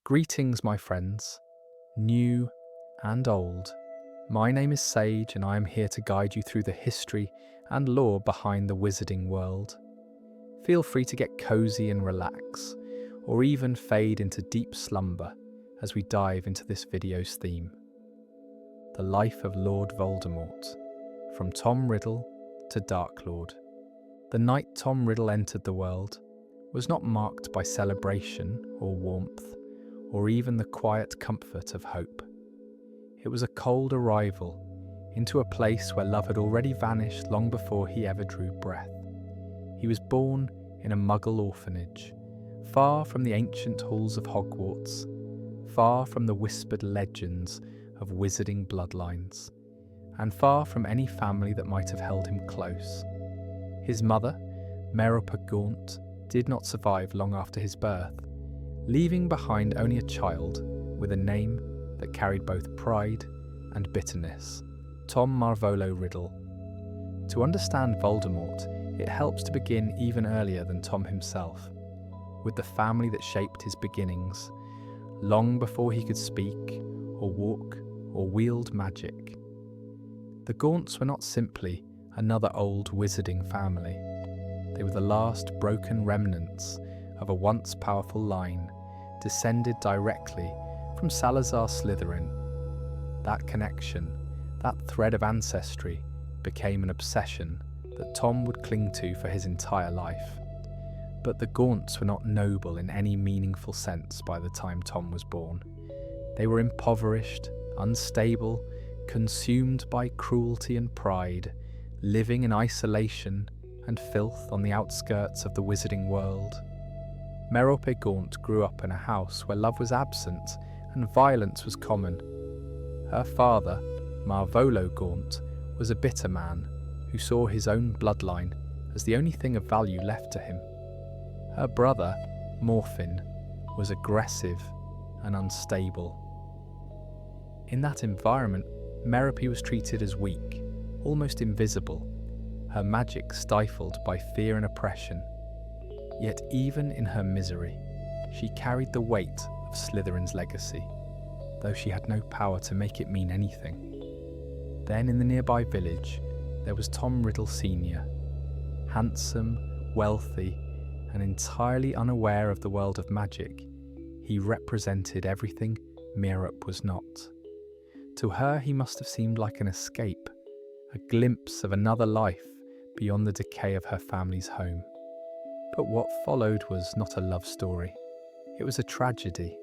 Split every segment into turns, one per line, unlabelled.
Greetings, my friends, new and old. My name is Sage, and I am here to guide you through the history and lore behind the wizarding world. Feel free to get cozy and relax, or even fade into deep slumber as we dive into this video's theme. The Life of Lord Voldemort, from Tom Riddle to Dark Lord. The night Tom Riddle entered the world was not marked by celebration or warmth, or even the quiet comfort of hope. It was a cold arrival into a place where love had already vanished long before he ever drew breath. He was born in a Muggle orphanage, far from the ancient halls of Hogwarts, far from the whispered legends of wizarding bloodlines, and far from any family that might have held him close. His mother, Merope Gaunt, did not survive long after his birth, leaving behind only a child with a name that carried both pride and bitterness, Tom Marvolo Riddle. To understand Voldemort, it helps to begin even earlier than Tom himself, with the family that shaped his beginnings, long before he could speak, or walk, or wield magic. The Gaunts were not simply another old wizarding family. They were the last broken remnants of a once powerful line, descended directly from Salazar Slytherin. That connection, that thread of ancestry, became an obsession that Tom would cling to for his entire life. But the Gaunts were not noble in any meaningful sense by the time Tom was born. They were impoverished, unstable, consumed by cruelty and pride, living in isolation and filth on the outskirts of the wizarding world. Merope Gaunt grew up in a house where love was absent and violence was common. Her father, Marvolo Gaunt, was a bitter man who saw his own bloodline as the only thing of value left to him. Her brother, Morphin, was aggressive and unstable. In that environment, Merope was treated as weak, almost invisible, her magic stifled by fear and oppression. Yet even in her misery, she carried the weight of Slytherin's legacy, though she had no power to make it mean anything. Then in the nearby village, there was Tom Riddle Sr. Handsome, wealthy, and entirely unaware of the world of magic, he represented everything Merope was not. To her, he must have seemed like an escape, a glimpse of another life beyond the decay of her family's home. But what followed was not a love story. It was a tragedy.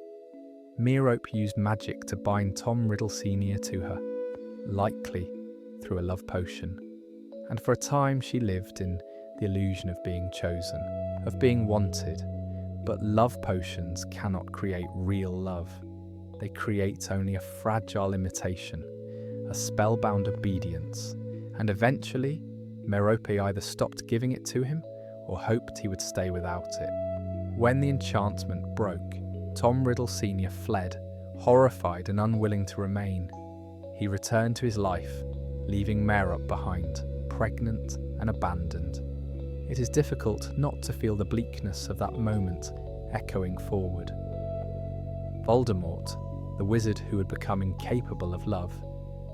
Merope used magic to bind Tom Riddle Sr. to her, likely through a love potion. And for a time she lived in the illusion of being chosen, of being wanted. But love potions cannot create real love. They create only a fragile imitation, a spellbound obedience, and eventually Merope either stopped giving it to him or hoped he would stay without it. When the enchantment broke, Tom Riddle Sr. fled, horrified and unwilling to remain. He returned to his life, leaving Merope behind, pregnant and abandoned. It is difficult not to feel the bleakness of that moment echoing forward. Voldemort, the wizard who had become incapable of love,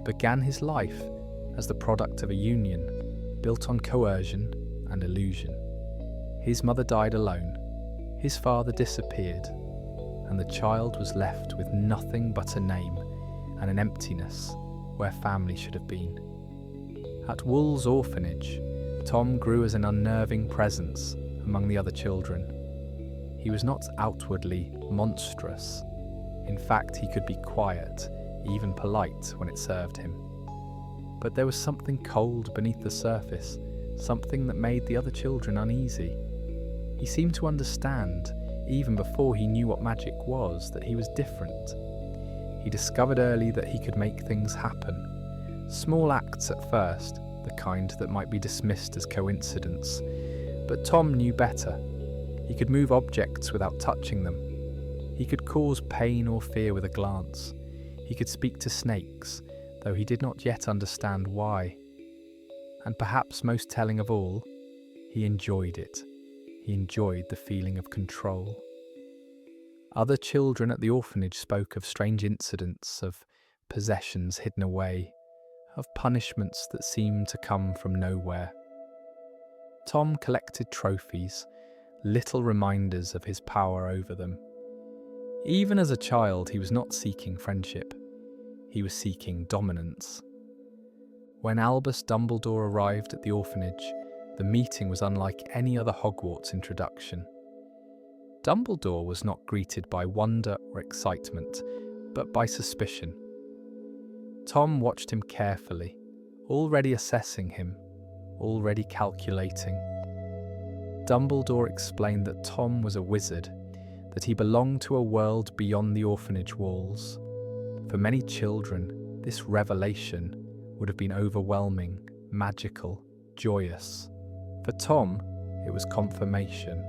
began his life as the product of a union built on coercion and illusion. His mother died alone, his father disappeared, and the child was left with nothing but a name and an emptiness where family should have been. At Wool's orphanage, Tom grew as an unnerving presence among the other children. He was not outwardly monstrous. In fact, he could be quiet, even polite when it served him. But there was something cold beneath the surface, something that made the other children uneasy. He seemed to understand, even before he knew what magic was, that he was different. He discovered early that he could make things happen. Small acts at first, the kind that might be dismissed as coincidence. But Tom knew better. He could move objects without touching them. He could cause pain or fear with a glance. He could speak to snakes, though he did not yet understand why. And perhaps most telling of all, he enjoyed it. He enjoyed the feeling of control. Other children at the orphanage spoke of strange incidents, of possessions hidden away, of punishments that seemed to come from nowhere. Tom collected trophies, little reminders of his power over them. Even as a child, he was not seeking friendship. He was seeking dominance. When Albus Dumbledore arrived at the orphanage, the meeting was unlike any other Hogwarts introduction. Dumbledore was not greeted by wonder or excitement, but by suspicion. Tom watched him carefully, already assessing him, already calculating. Dumbledore explained that Tom was a wizard, that he belonged to a world beyond the orphanage walls. For many children, this revelation would have been overwhelming, magical, joyous. For Tom, it was confirmation.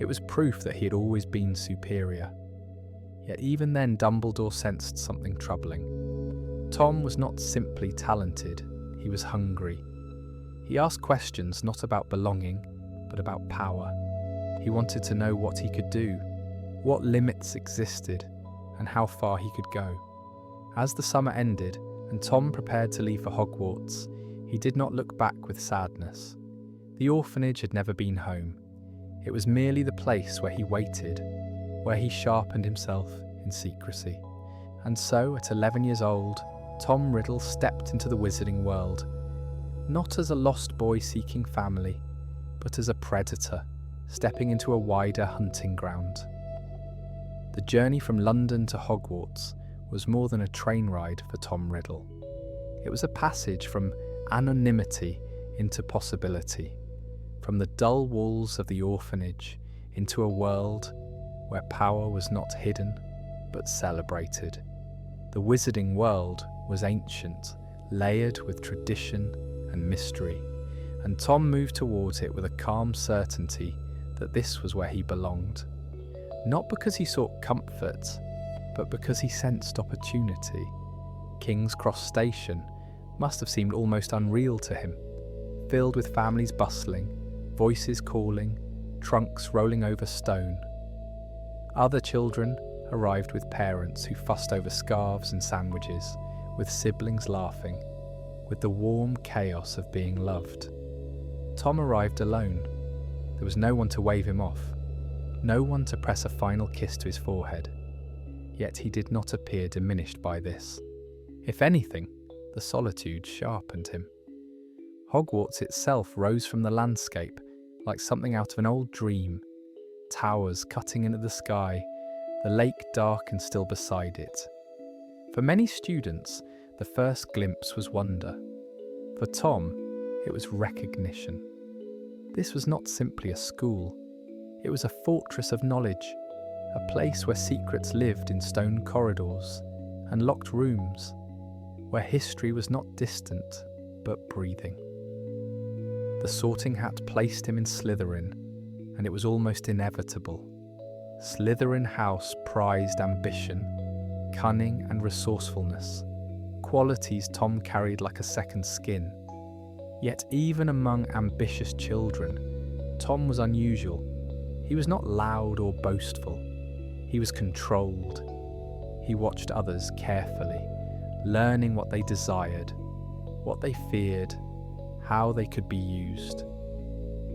It was proof that he had always been superior. Yet even then, Dumbledore sensed something troubling. Tom was not simply talented, he was hungry. He asked questions not about belonging, but about power. He wanted to know what he could do, what limits existed, and how far he could go. As the summer ended, and Tom prepared to leave for Hogwarts, he did not look back with sadness. The orphanage had never been home. It was merely the place where he waited, where he sharpened himself in secrecy. And so, at 11 years old, Tom Riddle stepped into the wizarding world, not as a lost boy seeking family, but as a predator, stepping into a wider hunting ground. The journey from London to Hogwarts was more than a train ride for Tom Riddle. It was a passage from anonymity into possibility, from the dull walls of the orphanage into a world where power was not hidden but celebrated. The wizarding world was ancient, layered with tradition and mystery, and Tom moved towards it with a calm certainty that this was where he belonged. Not because he sought comfort, but because he sensed opportunity. King's Cross Station must have seemed almost unreal to him, filled with families bustling, voices calling, trunks rolling over stone. Other children arrived with parents who fussed over scarves and sandwiches, with siblings laughing, with the warm chaos of being loved. Tom arrived alone. There was no one to wave him off, no one to press a final kiss to his forehead. Yet he did not appear diminished by this. If anything, the solitude sharpened him. Hogwarts itself rose from the landscape like something out of an old dream, towers cutting into the sky, the lake dark and still beside it. For many students, the first glimpse was wonder. For Tom, it was recognition. This was not simply a school. It was a fortress of knowledge, a place where secrets lived in stone corridors and locked rooms, where history was not distant, but breathing. The Sorting Hat placed him in Slytherin, and it was almost inevitable. Slytherin House prized ambition, cunning and resourcefulness, qualities Tom carried like a second skin. Yet even among ambitious children, Tom was unusual. He was not loud or boastful. He was controlled. He watched others carefully, learning what they desired, what they feared, how they could be used.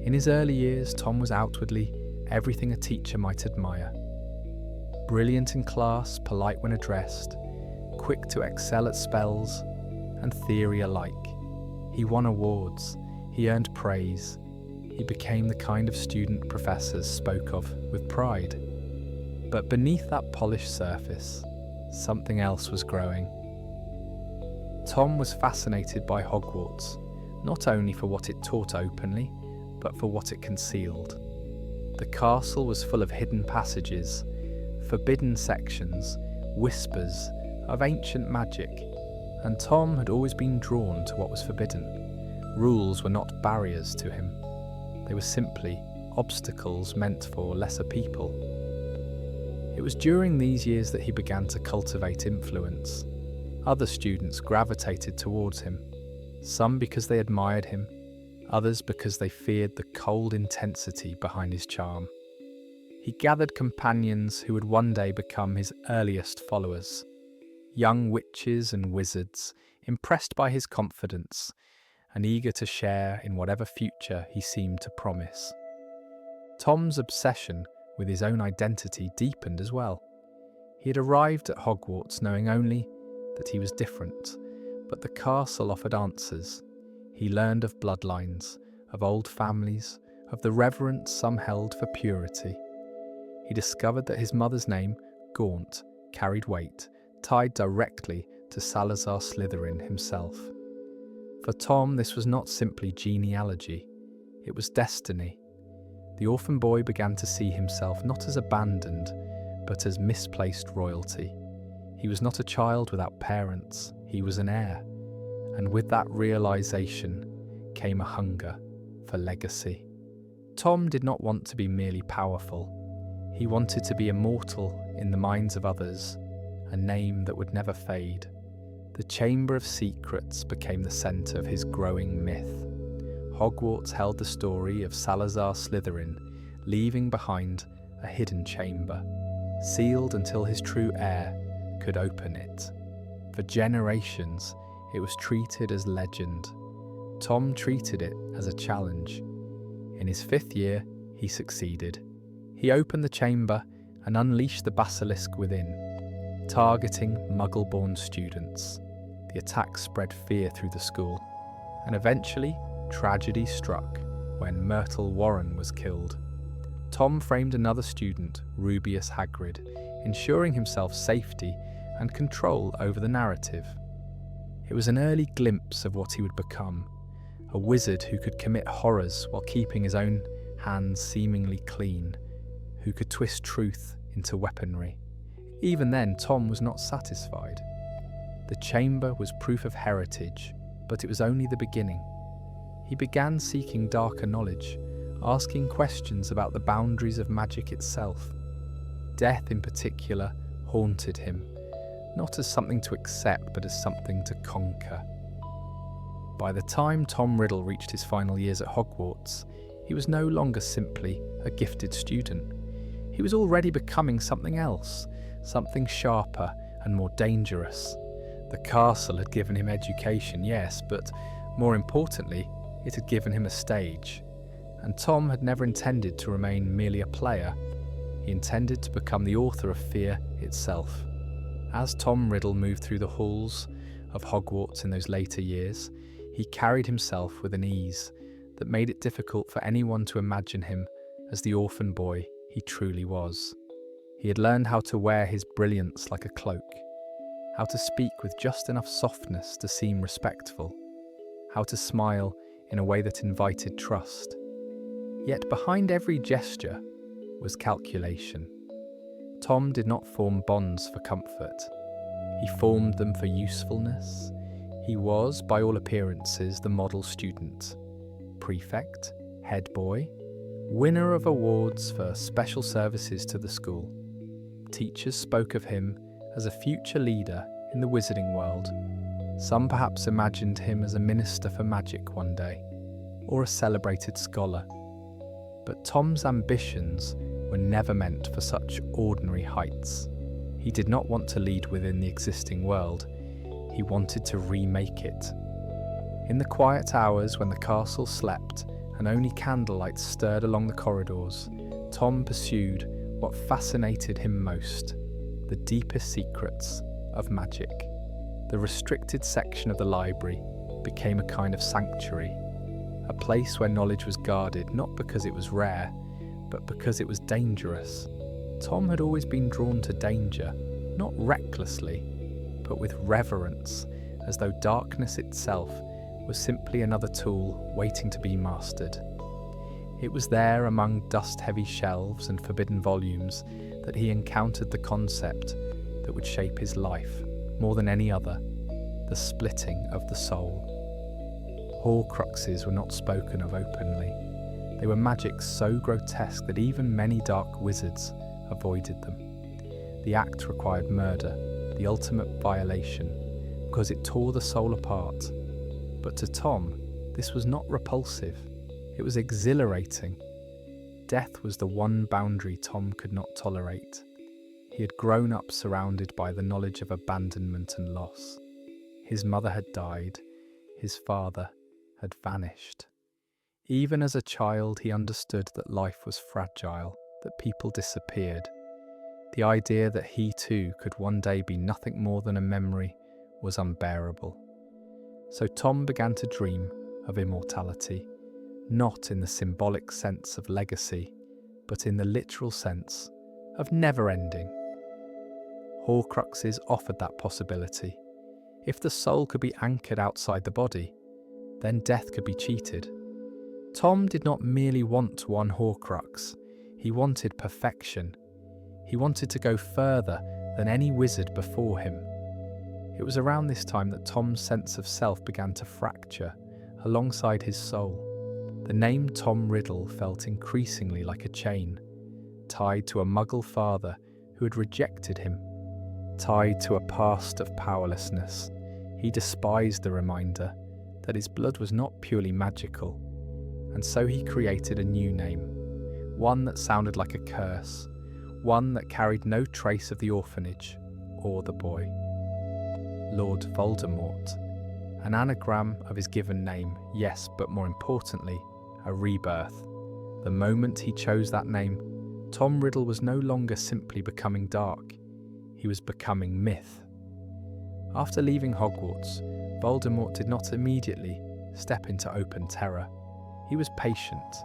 In his early years, Tom was outwardly everything a teacher might admire. Brilliant in class, polite when addressed, quick to excel at spells and theory alike. He won awards, he earned praise, he became the kind of student professors spoke of with pride. But beneath that polished surface, something else was growing. Tom was fascinated by Hogwarts, not only for what it taught openly, but for what it concealed. The castle was full of hidden passages, forbidden sections, whispers of ancient magic, and Tom had always been drawn to what was forbidden. Rules were not barriers to him. They were simply obstacles meant for lesser people. It was during these years that he began to cultivate influence. Other students gravitated towards him, some because they admired him, others because they feared the cold intensity behind his charm. He gathered companions who would one day become his earliest followers, young witches and wizards, impressed by his confidence and eager to share in whatever future he seemed to promise. Tom's obsession with his own identity deepened as well. He had arrived at Hogwarts knowing only that he was different, but the castle offered answers. He learned of bloodlines, of old families, of the reverence some held for purity. He discovered that his mother's name, Gaunt, carried weight, tied directly to Salazar Slytherin himself. For Tom, this was not simply genealogy, it was destiny. The orphan boy began to see himself not as abandoned, but as misplaced royalty. He was not a child without parents, he was an heir. And with that realization came a hunger for legacy. Tom did not want to be merely powerful. He wanted to be immortal in the minds of others, a name that would never fade. The Chamber of Secrets became the centre of his growing myth. Hogwarts held the story of Salazar Slytherin leaving behind a hidden chamber, sealed until his true heir could open it. For generations, it was treated as legend. Tom treated it as a challenge. In his 5th year, he succeeded. He opened the chamber and unleashed the basilisk within, targeting Muggle-born students. The attack spread fear through the school, and eventually, tragedy struck when Myrtle Warren was killed. Tom framed another student, Rubeus Hagrid, ensuring himself safety and control over the narrative. It was an early glimpse of what he would become, a wizard who could commit horrors while keeping his own hands seemingly clean, who could twist truth into weaponry. Even then, Tom was not satisfied. The chamber was proof of heritage, but it was only the beginning. He began seeking darker knowledge, asking questions about the boundaries of magic itself. Death, in particular, haunted him, not as something to accept, but as something to conquer. By the time Tom Riddle reached his final years at Hogwarts, he was no longer simply a gifted student. He was already becoming something else, something sharper and more dangerous. The castle had given him education, yes, but more importantly, it had given him a stage. And Tom had never intended to remain merely a player. He intended to become the author of fear itself. As Tom Riddle moved through the halls of Hogwarts in those later years, he carried himself with an ease that made it difficult for anyone to imagine him as the orphan boy he truly was. He had learned how to wear his brilliance like a cloak, how to speak with just enough softness to seem respectful, how to smile in a way that invited trust. Yet behind every gesture was calculation. Tom did not form bonds for comfort. He formed them for usefulness. He was, by all appearances, the model student, prefect, head boy, winner of awards for special services to the school. Teachers spoke of him as a future leader in the wizarding world. Some perhaps imagined him as a minister for magic one day, or a celebrated scholar. But Tom's ambitions were never meant for such ordinary heights. He did not want to lead within the existing world. He wanted to remake it. In the quiet hours when the castle slept and only candlelight stirred along the corridors, Tom pursued what fascinated him most, the deepest secrets of magic. The restricted section of the library became a kind of sanctuary, a place where knowledge was guarded not because it was rare, but because it was dangerous. Tom had always been drawn to danger, not recklessly, but with reverence, as though darkness itself was simply another tool waiting to be mastered. It was there among dust-heavy shelves and forbidden volumes that he encountered the concept that would shape his life more than any other, the splitting of the soul. Horcruxes were not spoken of openly. They were magics so grotesque that even many dark wizards avoided them. The act required murder, the ultimate violation, because it tore the soul apart. But to Tom, this was not repulsive. It was exhilarating. Death was the one boundary Tom could not tolerate. He had grown up surrounded by the knowledge of abandonment and loss. His mother had died, his father had vanished. Even as a child, he understood that life was fragile, that people disappeared. The idea that he too could one day be nothing more than a memory was unbearable. So Tom began to dream of immortality, not in the symbolic sense of legacy, but in the literal sense of never-ending. Horcruxes offered that possibility. If the soul could be anchored outside the body, then death could be cheated. Tom did not merely want one Horcrux, he wanted perfection. He wanted to go further than any wizard before him. It was around this time that Tom's sense of self began to fracture alongside his soul. The name Tom Riddle felt increasingly like a chain, tied to a muggle father who had rejected him, tied to a past of powerlessness. He despised the reminder that his blood was not purely magical, and so he created a new name, one that sounded like a curse, one that carried no trace of the orphanage or the boy. Lord Voldemort, an anagram of his given name, yes, but more importantly, a rebirth. The moment he chose that name, Tom Riddle was no longer simply becoming dark, he was becoming myth. After leaving Hogwarts, Voldemort did not immediately step into open terror. He was patient.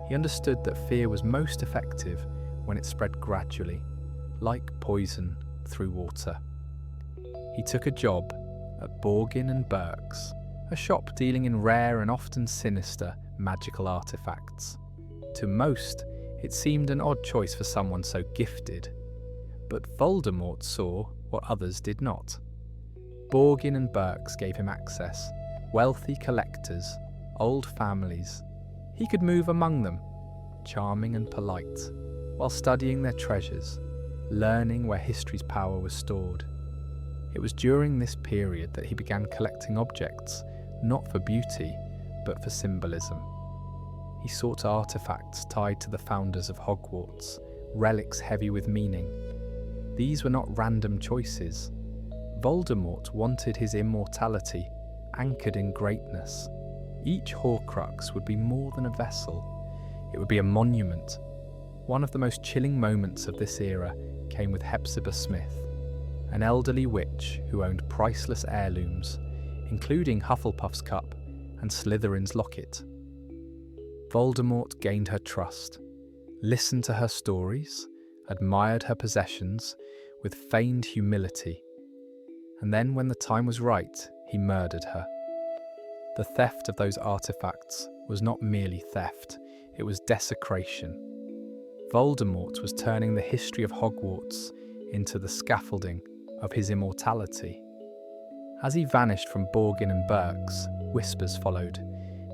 He understood that fear was most effective when it spread gradually, like poison through water. He took a job at Borgin and Burke's, a shop dealing in rare and often sinister magical artifacts. To most, it seemed an odd choice for someone so gifted, but Voldemort saw what others did not. Borgin and Burke's gave him access, wealthy collectors, old families. He could move among them, charming and polite, while studying their treasures, learning where history's power was stored. It was during this period that he began collecting objects, not for beauty, but for symbolism. He sought artifacts tied to the founders of Hogwarts, relics heavy with meaning. These were not random choices. Voldemort wanted his immortality anchored in greatness. Each Horcrux would be more than a vessel. It would be a monument. One of the most chilling moments of this era came with Hepzibah Smith, an elderly witch who owned priceless heirlooms, including Hufflepuff's cup and Slytherin's locket. Voldemort gained her trust, listened to her stories, admired her possessions with feigned humility, and then when the time was right, he murdered her. The theft of those artifacts was not merely theft, it was desecration. Voldemort was turning the history of Hogwarts into the scaffolding of his immortality. As he vanished from Borgin and Burke's, whispers followed.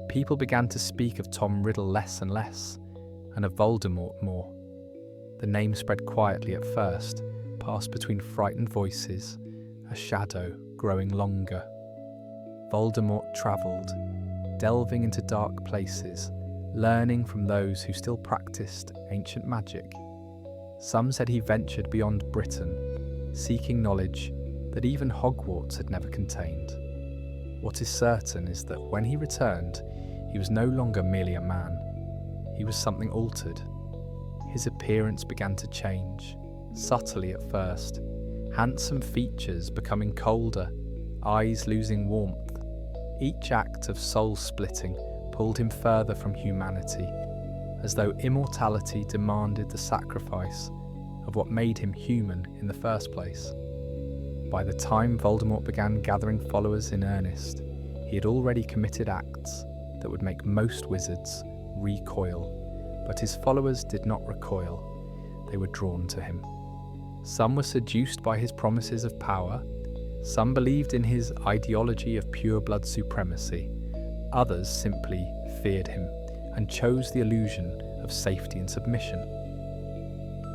People began to speak of Tom Riddle less and less, and of Voldemort more. The name spread quietly at first, passed between frightened voices, a shadow growing longer. Voldemort travelled, delving into dark places, learning from those who still practiced ancient magic. Some said he ventured beyond Britain, seeking knowledge that even Hogwarts had never contained. What is certain is that when he returned, he was no longer merely a man. He was something altered. His appearance began to change, subtly at first, handsome features becoming colder, eyes losing warmth. Each act of soul-splitting pulled him further from humanity, as though immortality demanded the sacrifice of what made him human in the first place. By the time Voldemort began gathering followers in earnest, he had already committed acts that would make most wizards recoil, but his followers did not recoil, they were drawn to him. Some were seduced by his promises of power, some believed in his ideology of pure-blood supremacy, others simply feared him and chose the illusion of safety and submission.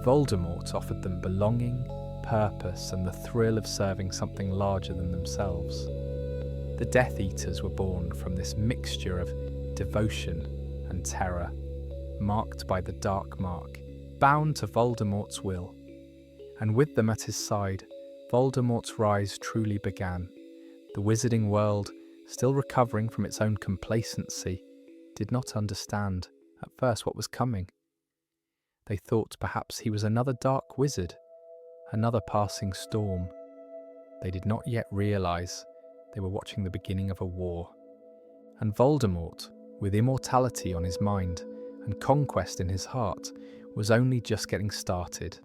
Voldemort offered them belonging, purpose, and the thrill of serving something larger than themselves. The Death Eaters were born from this mixture of devotion and terror. marked by the Dark Mark, bound to Voldemort's will. And with them at his side, Voldemort's rise truly began. The wizarding world, still recovering from its own complacency, did not understand at first what was coming. They thought perhaps he was another dark wizard, another passing storm. They did not yet realize they were watching the beginning of a war. And Voldemort, with immortality on his mind and conquest in his heart, was only just getting started.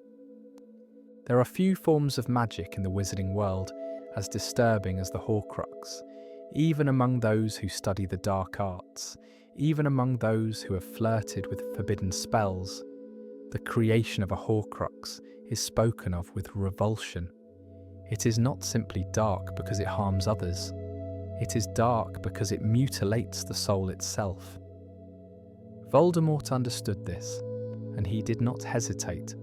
There are few forms of magic in the wizarding world as disturbing as the Horcrux, even among those who study the dark arts, even among those who have flirted with forbidden spells. The creation of a Horcrux is spoken of with revulsion. It is not simply dark because it harms others. It is dark because it mutilates the soul itself. Voldemort understood this, and he did not hesitate.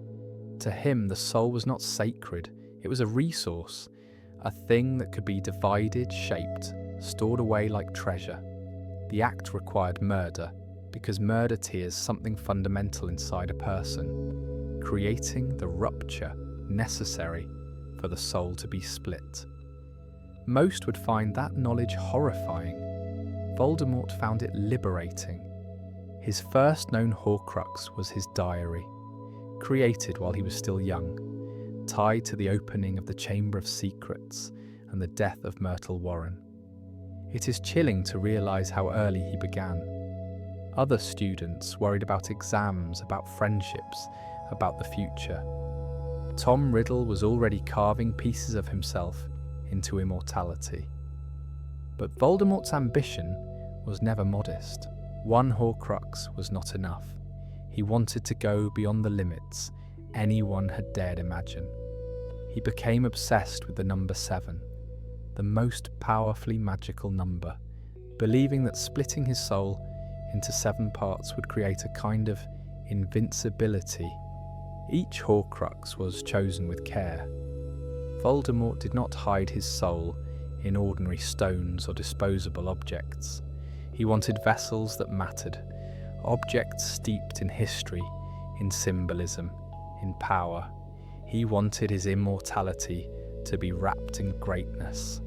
To him, the soul was not sacred, it was a resource, a thing that could be divided, shaped, stored away like treasure. The act required murder, because murder tears something fundamental inside a person, creating the rupture necessary for the soul to be split. Most would find that knowledge horrifying. Voldemort found it liberating. His first known Horcrux was his diary, created while he was still young, tied to the opening of the Chamber of Secrets and the death of Myrtle Warren. It is chilling to realise how early he began. Other students worried about exams, about friendships, about the future. Tom Riddle was already carving pieces of himself into immortality. But Voldemort's ambition was never modest. One Horcrux was not enough. He wanted to go beyond the limits anyone had dared imagine. He became obsessed with the number 7, the most powerfully magical number, believing that splitting his soul into 7 parts would create a kind of invincibility. Each Horcrux was chosen with care. Voldemort did not hide his soul in ordinary stones or disposable objects. He wanted vessels that mattered, objects steeped in history, in symbolism, in power. He wanted his immortality to be wrapped in greatness.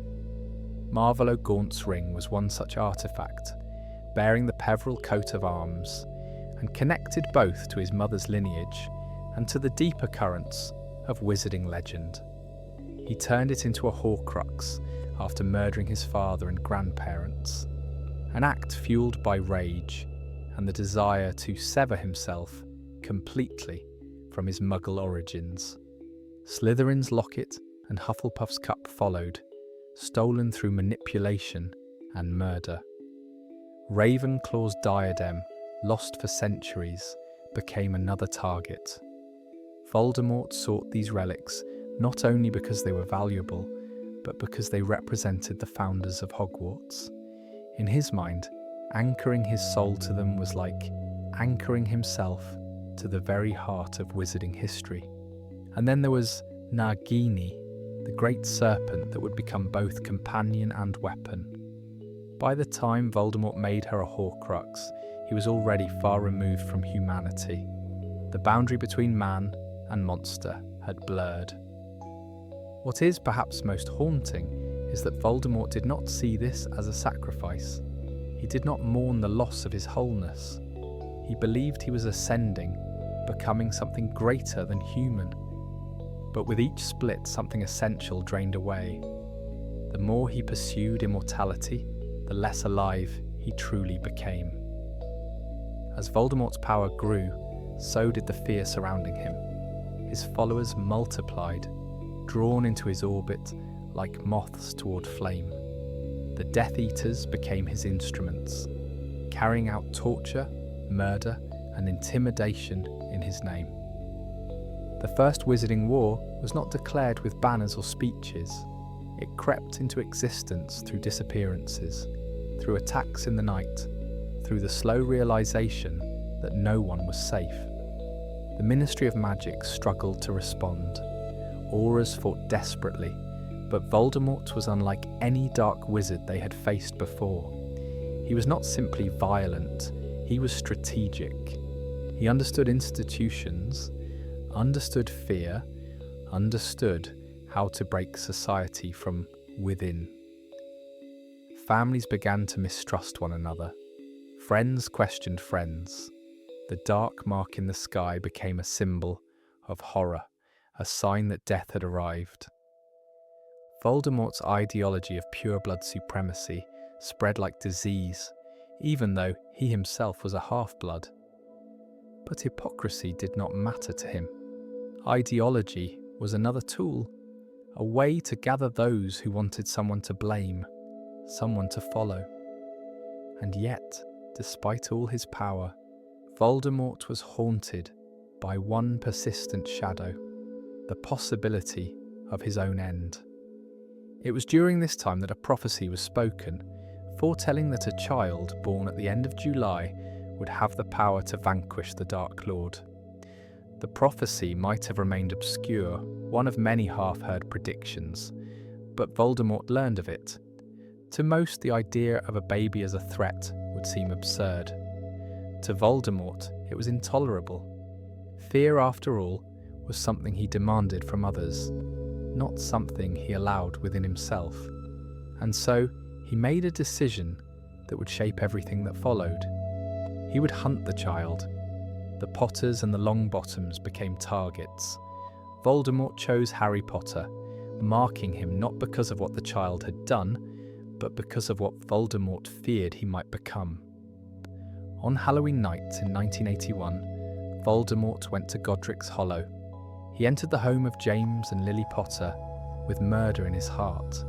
Marvolo Gaunt's ring was one such artifact, bearing the Peveril coat of arms, and connected both to his mother's lineage and to the deeper currents of wizarding legend. He turned it into a Horcrux after murdering his father and grandparents, an act fueled by rage and the desire to sever himself completely from his Muggle origins. Slytherin's locket and Hufflepuff's cup followed, stolen through manipulation and murder. Ravenclaw's diadem, lost for centuries, became another target. Voldemort sought these relics not only because they were valuable, but because they represented the founders of Hogwarts. In his mind, anchoring his soul to them was like anchoring himself to the very heart of wizarding history. And then there was Nagini, the great serpent that would become both companion and weapon. By the time Voldemort made her a Horcrux, he was already far removed from humanity. The boundary between man and monster had blurred. What is perhaps most haunting is that Voldemort did not see this as a sacrifice. He did not mourn the loss of his wholeness. He believed he was ascending, becoming something greater than human. But with each split, something essential drained away. The more he pursued immortality, the less alive he truly became. As Voldemort's power grew, so did the fear surrounding him. His followers multiplied, drawn into his orbit like moths toward flame. The Death Eaters became his instruments, carrying out torture, murder, and intimidation in his name. The First Wizarding War was not declared with banners or speeches. It crept into existence through disappearances, through attacks in the night, through the slow realization that no one was safe. The Ministry of Magic struggled to respond. Aurors fought desperately, but Voldemort was unlike any dark wizard they had faced before. He was not simply violent, he was strategic. He understood institutions, understood fear, understood how to break society from within. Families began to mistrust one another. Friends questioned friends. The dark mark in the sky became a symbol of horror, a sign that death had arrived. Voldemort's ideology of pure-blood supremacy spread like disease, even though he himself was a half-blood. But hypocrisy did not matter to him. Ideology was another tool, a way to gather those who wanted someone to blame, someone to follow. And yet, despite all his power, Voldemort was haunted by one persistent shadow, the possibility of his own end. It was during this time that a prophecy was spoken, foretelling that a child born at the end of July would have the power to vanquish the Dark Lord. The prophecy might have remained obscure, one of many half-heard predictions, but Voldemort learned of it. To most, the idea of a baby as a threat would seem absurd. To Voldemort, it was intolerable. Fear, after all, was something he demanded from others, not something he allowed within himself. And so, he made a decision that would shape everything that followed. He would hunt the child. The Potters and the Longbottoms became targets. Voldemort chose Harry Potter, marking him not because of what the child had done, but because of what Voldemort feared he might become. On Halloween night in 1981, Voldemort went to Godric's Hollow. He entered the home of James and Lily Potter with murder in his heart.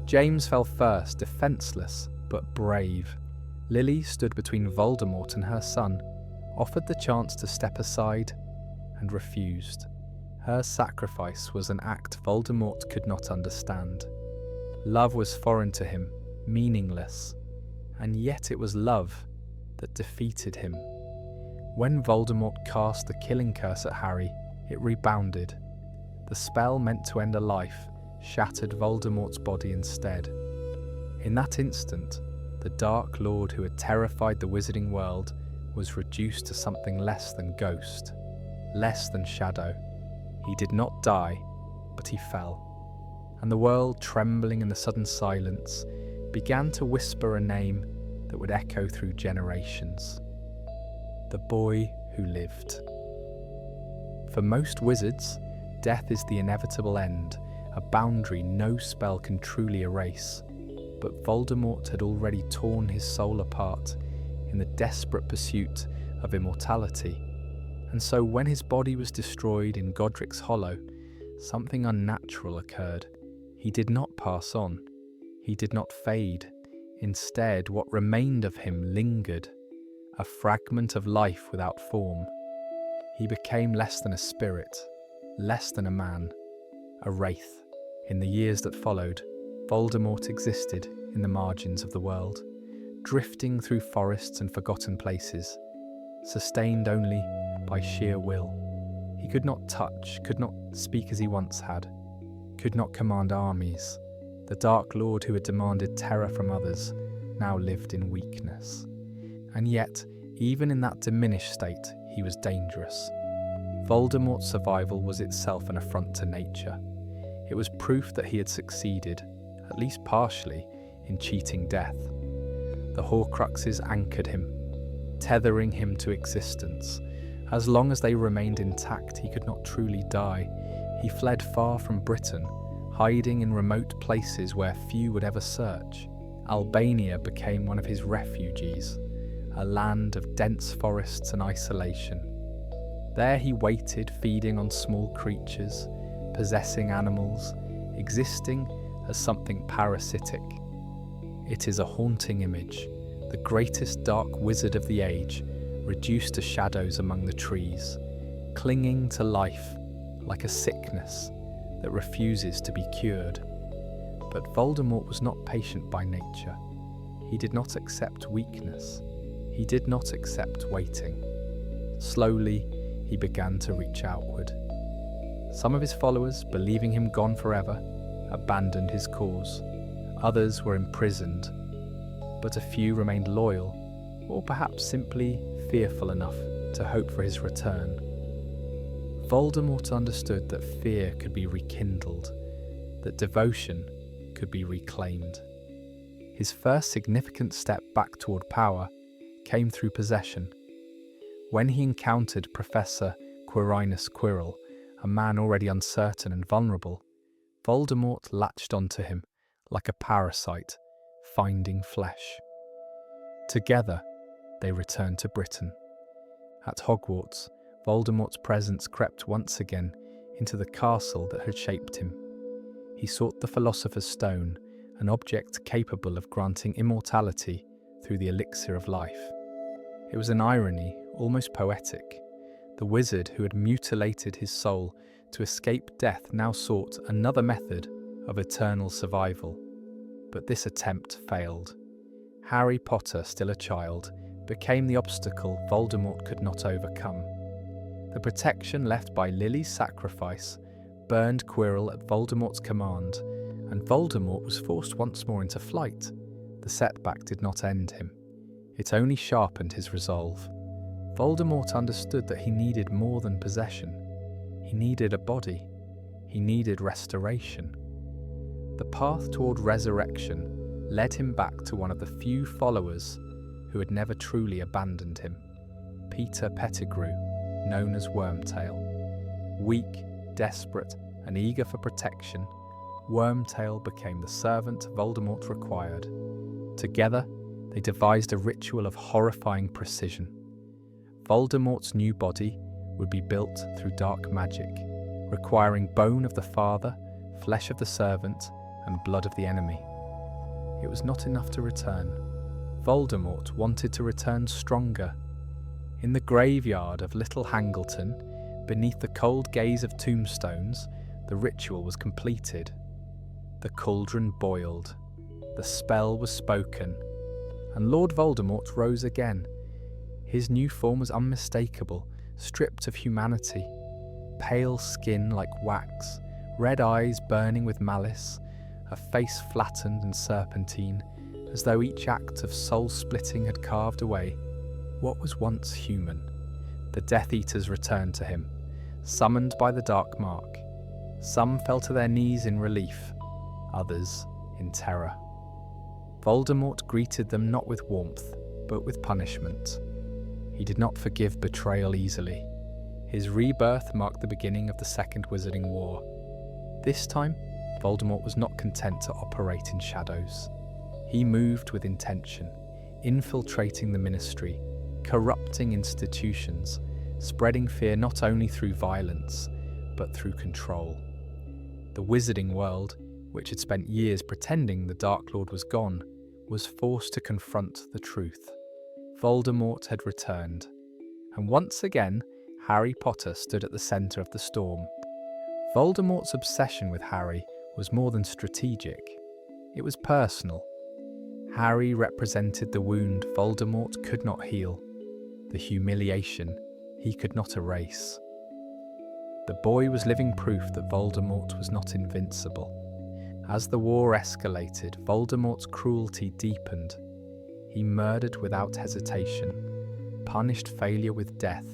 James fell first, defenceless but brave. Lily stood between Voldemort and her son, offered the chance to step aside, and refused. Her sacrifice was an act Voldemort could not understand. Love was foreign to him, meaningless, and yet it was love that defeated him. When Voldemort cast the killing curse at Harry, it rebounded. The spell meant to end a life shattered Voldemort's body instead. In that instant, the Dark Lord who had terrified the wizarding world was reduced to something less than ghost, less than shadow. He did not die, but he fell. And the world, trembling in the sudden silence, began to whisper a name that would echo through generations. The boy who lived. For most wizards, death is the inevitable end, a boundary no spell can truly erase. But Voldemort had already torn his soul apart in the desperate pursuit of immortality. And so when his body was destroyed in Godric's Hollow, something unnatural occurred. He did not pass on. He did not fade. Instead, what remained of him lingered, a fragment of life without form. He became less than a spirit, less than a man, a wraith. In the years that followed, Voldemort existed in the margins of the world, drifting through forests and forgotten places, sustained only by sheer will. He could not touch, could not speak as he once had, could not command armies. The Dark Lord who had demanded terror from others now lived in weakness. And yet, even in that diminished state, he was dangerous. Voldemort's survival was itself an affront to nature. It was proof that he had succeeded, at least partially, in cheating death. The Horcruxes anchored him, tethering him to existence. As long as they remained intact, he could not truly die. He fled far from Britain, hiding in remote places where few would ever search. Albania became one of his refuges, a land of dense forests and isolation. There he waited, feeding on small creatures, possessing animals, existing as something parasitic. It is a haunting image, the greatest dark wizard of the age, reduced to shadows among the trees, clinging to life like a sickness that refuses to be cured. But Voldemort was not patient by nature. He did not accept weakness. He did not accept waiting. Slowly, he began to reach outward. Some of his followers, believing him gone forever, abandoned his cause. Others were imprisoned, but a few remained loyal, or perhaps simply fearful enough to hope for his return. Voldemort understood that fear could be rekindled, that devotion could be reclaimed. His first significant step back toward power came through possession. When he encountered Professor Quirinus Quirrell, a man already uncertain and vulnerable, Voldemort latched onto him like a parasite, finding flesh. Together, they returned to Britain. At Hogwarts, Voldemort's presence crept once again into the castle that had shaped him. He sought the Philosopher's Stone, an object capable of granting immortality through the elixir of life. It was an irony, almost poetic. The wizard who had mutilated his soul to escape death now sought another method of eternal survival. But this attempt failed. Harry Potter, still a child, became the obstacle Voldemort could not overcome. The protection left by Lily's sacrifice burned Quirrell at Voldemort's command, and Voldemort was forced once more into flight. The setback did not end him. It only sharpened his resolve. Voldemort understood that he needed more than possession. He needed a body. He needed restoration. The path toward resurrection led him back to one of the few followers who had never truly abandoned him, Peter Pettigrew, known as Wormtail. Weak, desperate, and eager for protection, Wormtail became the servant Voldemort required. Together, they devised a ritual of horrifying precision. Voldemort's new body would be built through dark magic, requiring bone of the father, flesh of the servant, and blood of the enemy. It was not enough to return. Voldemort wanted to return stronger. In the graveyard of Little Hangleton, beneath the cold gaze of tombstones, the ritual was completed. The cauldron boiled. The spell was spoken. And Lord Voldemort rose again. His new form was unmistakable, stripped of humanity. Pale skin like wax, red eyes burning with malice, a face flattened and serpentine, as though each act of soul-splitting had carved away what was once human. The Death Eaters returned to him, summoned by the Dark Mark. Some fell to their knees in relief, others in terror. Voldemort greeted them not with warmth, but with punishment. He did not forgive betrayal easily. His rebirth marked the beginning of the Second Wizarding War. This time, Voldemort was not content to operate in shadows. He moved with intention, infiltrating the Ministry, corrupting institutions, spreading fear not only through violence, but through control. The Wizarding world, which had spent years pretending the Dark Lord was gone, was forced to confront the truth. Voldemort had returned, and once again, Harry Potter stood at the centre of the storm. Voldemort's obsession with Harry was more than strategic. It was personal. Harry represented the wound Voldemort could not heal, the humiliation he could not erase. The boy was living proof that Voldemort was not invincible. As the war escalated, Voldemort's cruelty deepened. He murdered without hesitation, punished failure with death,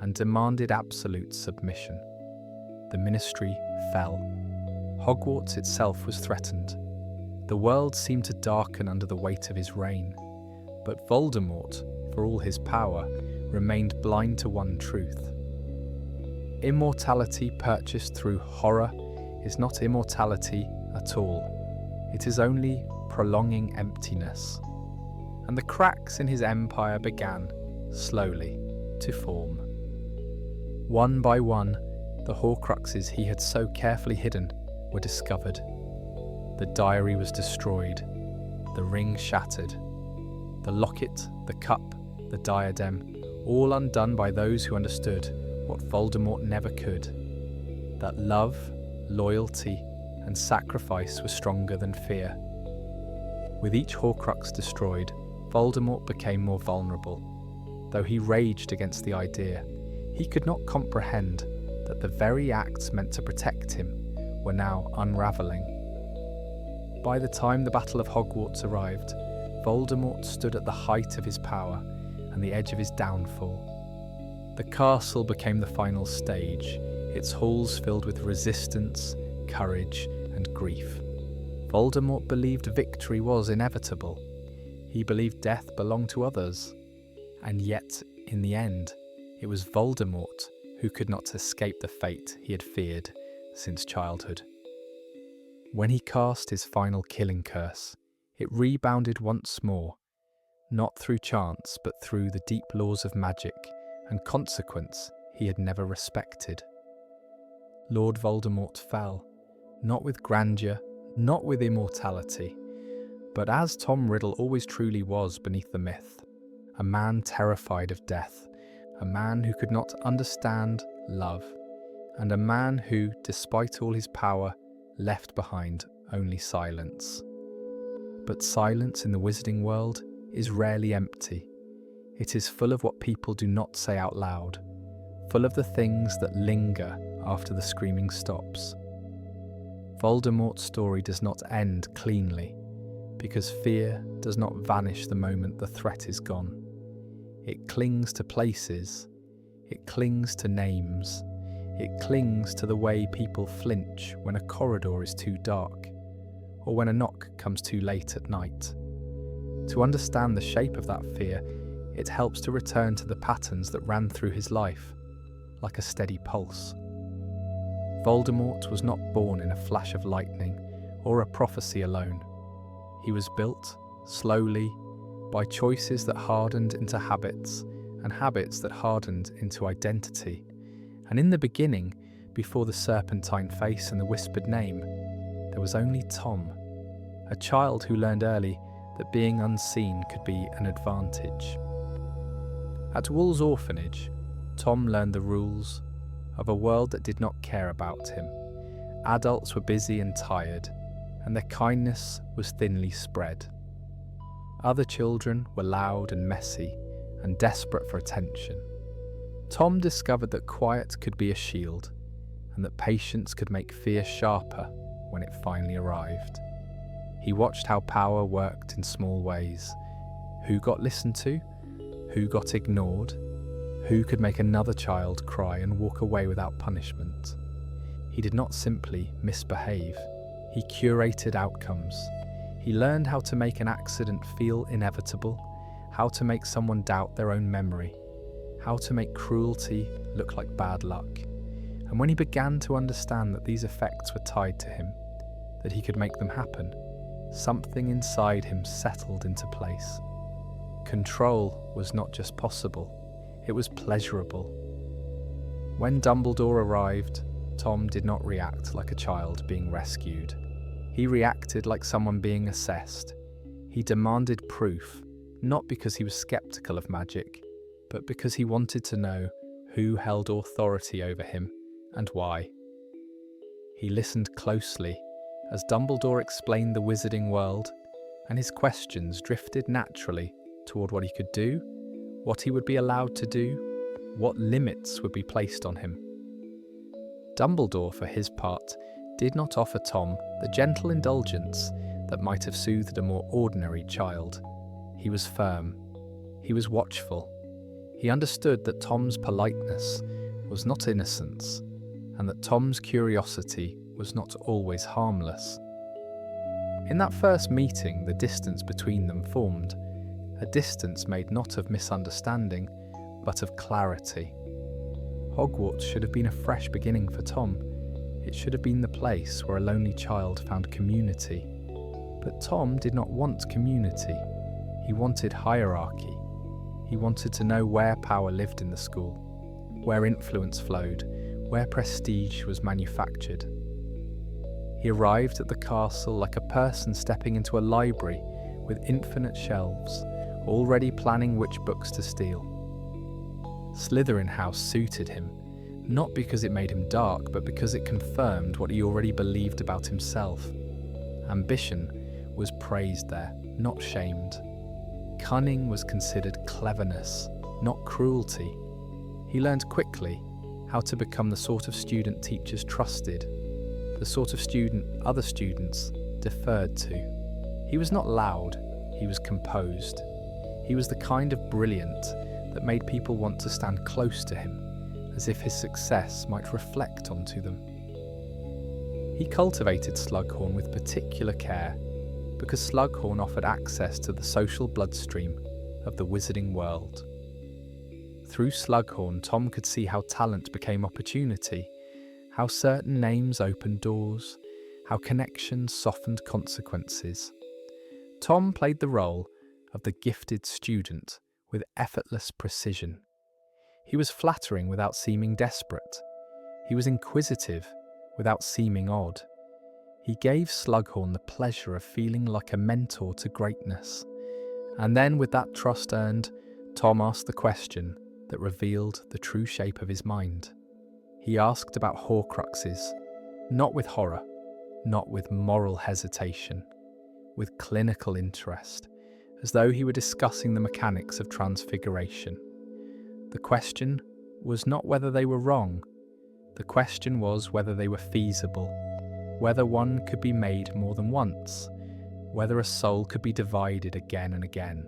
and demanded absolute submission. The Ministry fell. Hogwarts itself was threatened. The world seemed to darken under the weight of his reign. But Voldemort, for all his power, remained blind to one truth. Immortality purchased through horror is not immortality at all. It is only prolonging emptiness. And the cracks in his empire began, slowly, to form. One by one, the Horcruxes he had so carefully hidden were discovered. The diary was destroyed, the ring shattered, the locket, the cup, the diadem, all undone by those who understood what Voldemort never could, that love, loyalty, and sacrifice were stronger than fear. With each Horcrux destroyed, Voldemort became more vulnerable. Though he raged against the idea, he could not comprehend that the very acts meant to protect him were now unraveling. By the time the Battle of Hogwarts arrived, Voldemort stood at the height of his power and the edge of his downfall. The castle became the final stage, its halls filled with resistance, courage, and grief. Voldemort believed victory was inevitable. He believed death belonged to others. And yet, in the end, it was Voldemort who could not escape the fate he had feared since childhood. When he cast his final killing curse, it rebounded once more, not through chance but through the deep laws of magic and consequence he had never respected. Lord Voldemort fell, not with grandeur, not with immortality, but as Tom Riddle always truly was beneath the myth, a man terrified of death, a man who could not understand love, and a man who, despite all his power, left behind only silence. But silence in the wizarding world is rarely empty. It is full of what people do not say out loud, full of the things that linger after the screaming stops. Voldemort's story does not end cleanly, because fear does not vanish the moment the threat is gone. It clings to places, it clings to names, it clings to the way people flinch when a corridor is too dark, or when a knock comes too late at night. To understand the shape of that fear, it helps to return to the patterns that ran through his life, like a steady pulse. Voldemort was not born in a flash of lightning or a prophecy alone. He was built, slowly, by choices that hardened into habits, and habits that hardened into identity. And in the beginning, before the serpentine face and the whispered name, there was only Tom, a child who learned early that being unseen could be an advantage. At Wool's orphanage, Tom learned the rules of a world that did not care about him. Adults were busy and tired, and their kindness was thinly spread. Other children were loud and messy, and desperate for attention. Tom discovered that quiet could be a shield, and that patience could make fear sharper when it finally arrived. He watched how power worked in small ways. Who got listened to? Who got ignored? Who could make another child cry and walk away without punishment? He did not simply misbehave. He curated outcomes. He learned how to make an accident feel inevitable, how to make someone doubt their own memory, how to make cruelty look like bad luck. And when he began to understand that these effects were tied to him, that he could make them happen, something inside him settled into place. Control was not just possible, it was pleasurable. When Dumbledore arrived, Tom did not react like a child being rescued. He reacted like someone being assessed. He demanded proof, not because he was skeptical of magic, but because he wanted to know who held authority over him and why. He listened closely as Dumbledore explained the wizarding world, and his questions drifted naturally toward what he could do, what he would be allowed to do, what limits would be placed on him. Dumbledore, for his part, did not offer Tom the gentle indulgence that might have soothed a more ordinary child. He was firm. He was watchful. He understood that Tom's politeness was not innocence, and that Tom's curiosity was not always harmless. In that first meeting, the distance between them formed, a distance made not of misunderstanding, but of clarity. Hogwarts should have been a fresh beginning for Tom. It should have been the place where a lonely child found community. But Tom did not want community. He wanted hierarchy. He wanted to know where power lived in the school, where influence flowed, where prestige was manufactured. He arrived at the castle like a person stepping into a library with infinite shelves, already planning which books to steal. Slytherin House suited him, not because it made him dark, but because it confirmed what he already believed about himself. Ambition was praised there, not shamed. Cunning was considered cleverness, not cruelty. He learned quickly how to become the sort of student teachers trusted, the sort of student other students deferred to. He was not loud, he was composed. He was the kind of brilliant that made people want to stand close to him, as if his success might reflect onto them. He cultivated Slughorn with particular care because Slughorn offered access to the social bloodstream of the wizarding world. Through Slughorn, Tom could see how talent became opportunity, how certain names opened doors, how connections softened consequences. Tom played the role of the gifted student with effortless precision. He was flattering without seeming desperate. He was inquisitive without seeming odd. He gave Slughorn the pleasure of feeling like a mentor to greatness. And then, with that trust earned, Tom asked the question that revealed the true shape of his mind. He asked about Horcruxes, not with horror, not with moral hesitation, with clinical interest, as though he were discussing the mechanics of transfiguration. The question was not whether they were wrong. The question was whether they were feasible, whether one could be made more than once, whether a soul could be divided again and again.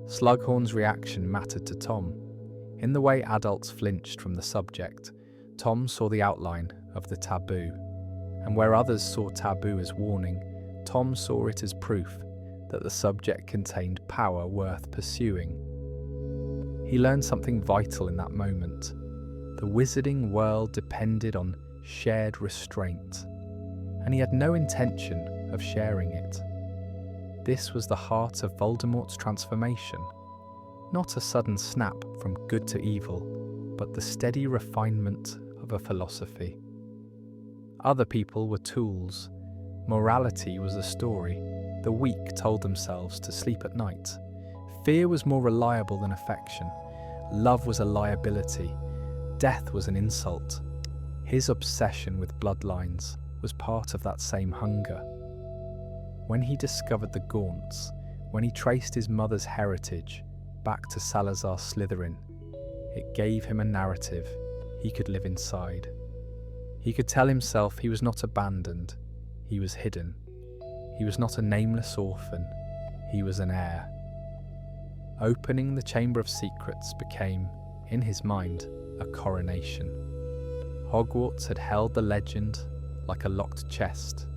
Slughorn's reaction mattered to Tom. In the way adults flinched from the subject, Tom saw the outline of the taboo. And where others saw taboo as warning, Tom saw it as proof that the subject contained power worth pursuing. He learned something vital in that moment. The wizarding world depended on shared restraint, and he had no intention of sharing it. This was the heart of Voldemort's transformation, not a sudden snap from good to evil, but the steady refinement of a philosophy. Other people were tools. Morality was a story. The weak told themselves to sleep at night. Fear was more reliable than affection. Love was a liability. Death was an insult. His obsession with bloodlines was part of that same hunger. When he discovered the Gaunts, when he traced his mother's heritage back to Salazar Slytherin, it gave him a narrative he could live inside. He could tell himself he was not abandoned, he was hidden. He was not a nameless orphan, he was an heir. Opening the Chamber of Secrets became, in his mind, a coronation. Hogwarts had held the legend like a locked chest.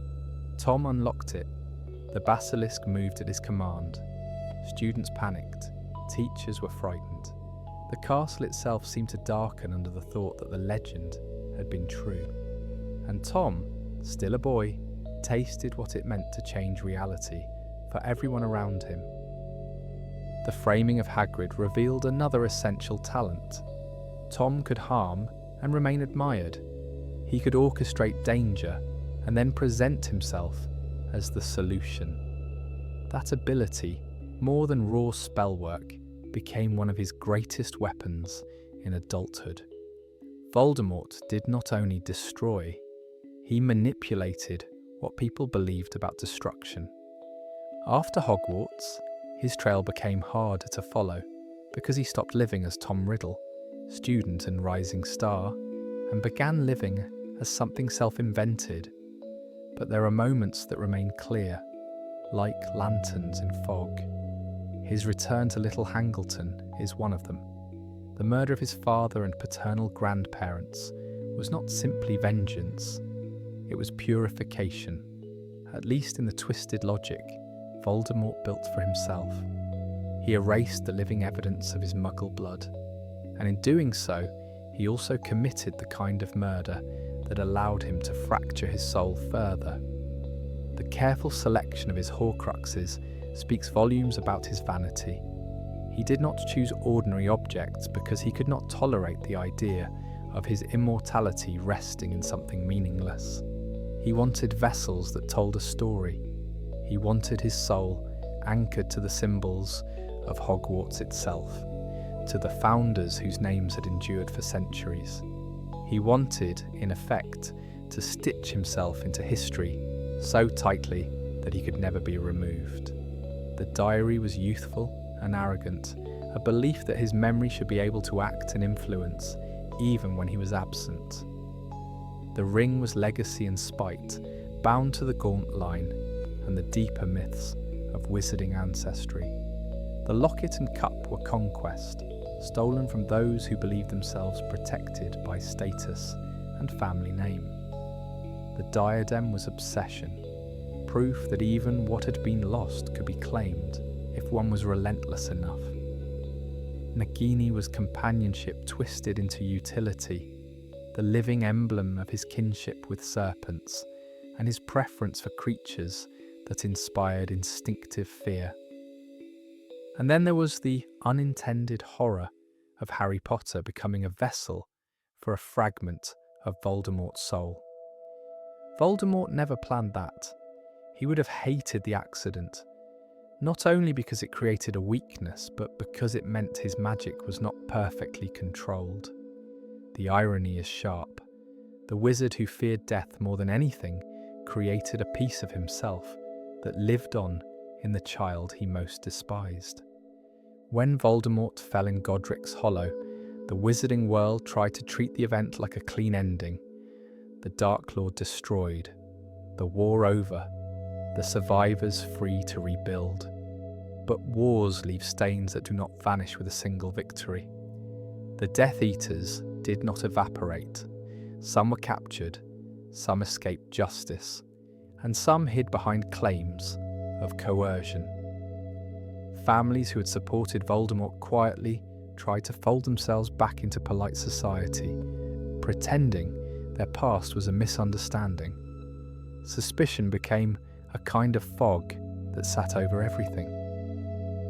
Tom unlocked it. The basilisk moved at his command. Students panicked. Teachers were frightened. The castle itself seemed to darken under the thought that the legend had been true. And Tom, still a boy, tasted what it meant to change reality for everyone around him. The framing of Hagrid revealed another essential talent. Tom could harm and remain admired. He could orchestrate danger and then present himself as the solution. That ability, more than raw spellwork, became one of his greatest weapons in adulthood. Voldemort did not only destroy, he manipulated what people believed about destruction. After Hogwarts, his trail became harder to follow because he stopped living as Tom Riddle, student and rising star, and began living as something self-invented. But there are moments that remain clear, like lanterns in fog. His return to Little Hangleton is one of them. The murder of his father and paternal grandparents was not simply vengeance, it was purification. At least in the twisted logic Voldemort built for himself. He erased the living evidence of his muggle blood, and in doing so, he also committed the kind of murder that allowed him to fracture his soul further. The careful selection of his Horcruxes speaks volumes about his vanity. He did not choose ordinary objects because he could not tolerate the idea of his immortality resting in something meaningless. He wanted vessels that told a story. He wanted his soul anchored to the symbols of Hogwarts itself, to the founders whose names had endured for centuries. He wanted, in effect, to stitch himself into history so tightly that he could never be removed. The diary was youthful and arrogant, a belief that his memory should be able to act and influence, even when he was absent. The ring was legacy and spite, bound to the Gaunt line and the deeper myths of wizarding ancestry. The The locket and cup were conquest, stolen from those who believed themselves protected by status and family name. The diadem was obsession, proof that even what had been lost could be claimed if one was relentless enough. Nagini was companionship twisted into utility, the living emblem of his kinship with serpents and his preference for creatures that inspired instinctive fear. And then there was the unintended horror of Harry Potter becoming a vessel for a fragment of Voldemort's soul. Voldemort never planned that. He would have hated the accident, not only because it created a weakness, but because it meant his magic was not perfectly controlled. The irony is sharp. The wizard who feared death more than anything created a piece of himself that lived on in the child he most despised. When Voldemort fell in Godric's Hollow, the wizarding world tried to treat the event like a clean ending. The Dark Lord destroyed, the war over, the survivors free to rebuild. But wars leave stains that do not vanish with a single victory. The Death Eaters did not evaporate. Some were captured, some escaped justice, and some hid behind claims of coercion. Families who had supported Voldemort quietly tried to fold themselves back into polite society, pretending their past was a misunderstanding. Suspicion became a kind of fog that sat over everything.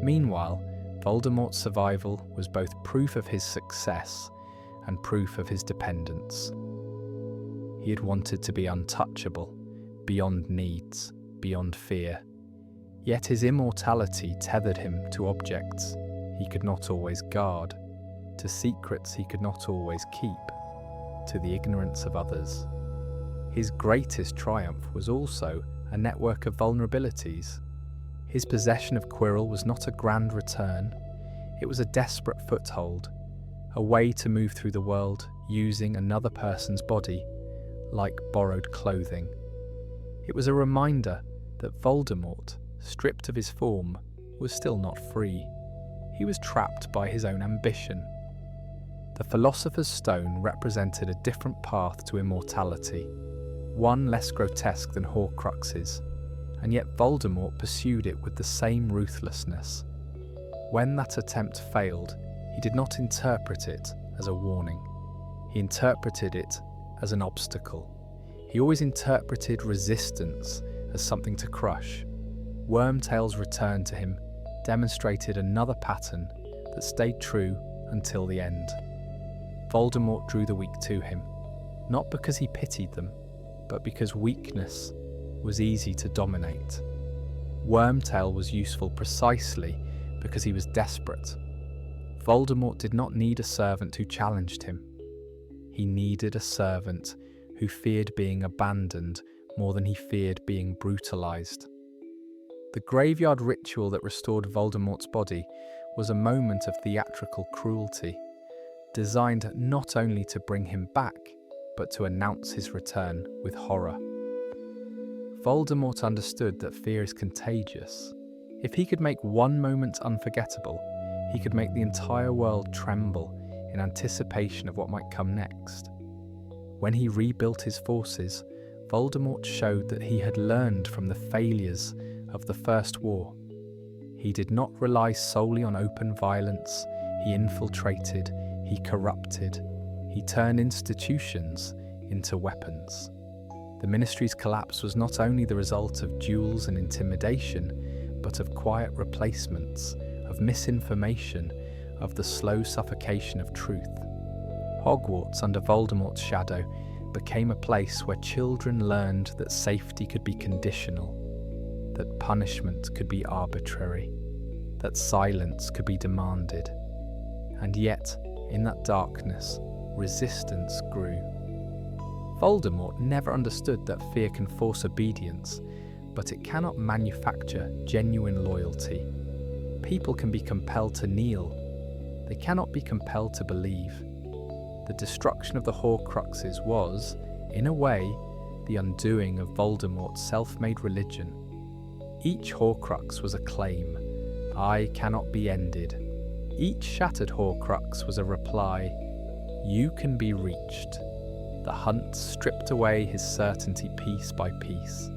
Meanwhile, Voldemort's survival was both proof of his success and proof of his dependence. He had wanted to be untouchable, beyond needs, beyond fear. Yet his immortality tethered him to objects he could not always guard, to secrets he could not always keep, to the ignorance of others. His greatest triumph was also a network of vulnerabilities. His possession of Quirrell was not a grand return, it was a desperate foothold, a way to move through the world using another person's body, like borrowed clothing. It was a reminder that Voldemort, stripped of his form, was still not free. He was trapped by his own ambition. The Philosopher's Stone represented a different path to immortality, one less grotesque than Horcruxes, and yet Voldemort pursued it with the same ruthlessness. When that attempt failed, he did not interpret it as a warning. He interpreted it as an obstacle. He always interpreted resistance as something to crush. Wormtail's return to him demonstrated another pattern that stayed true until the end. Voldemort drew the weak to him, not because he pitied them, but because weakness was easy to dominate. Wormtail was useful precisely because he was desperate. Voldemort did not need a servant who challenged him. He needed a servant who feared being abandoned more than he feared being brutalized. The graveyard ritual that restored Voldemort's body was a moment of theatrical cruelty, designed not only to bring him back, but to announce his return with horror. Voldemort understood that fear is contagious. If he could make one moment unforgettable, he could make the entire world tremble in anticipation of what might come next. When he rebuilt his forces, Voldemort showed that he had learned from the failures of the First War. He did not rely solely on open violence. He infiltrated, he corrupted, he turned institutions into weapons. The Ministry's collapse was not only the result of duels and intimidation, but of quiet replacements, of misinformation, of the slow suffocation of truth. Hogwarts, under Voldemort's shadow, became a place where children learned that safety could be conditional, that punishment could be arbitrary, that silence could be demanded. And yet, in that darkness, resistance grew. Voldemort never understood that fear can force obedience, but it cannot manufacture genuine loyalty. People can be compelled to kneel. They cannot be compelled to believe. The destruction of the Horcruxes was, in a way, the undoing of Voldemort's self-made religion. Each Horcrux was a claim, I cannot be ended. Each shattered Horcrux was a reply, you can be reached. The hunt stripped away his certainty piece by piece,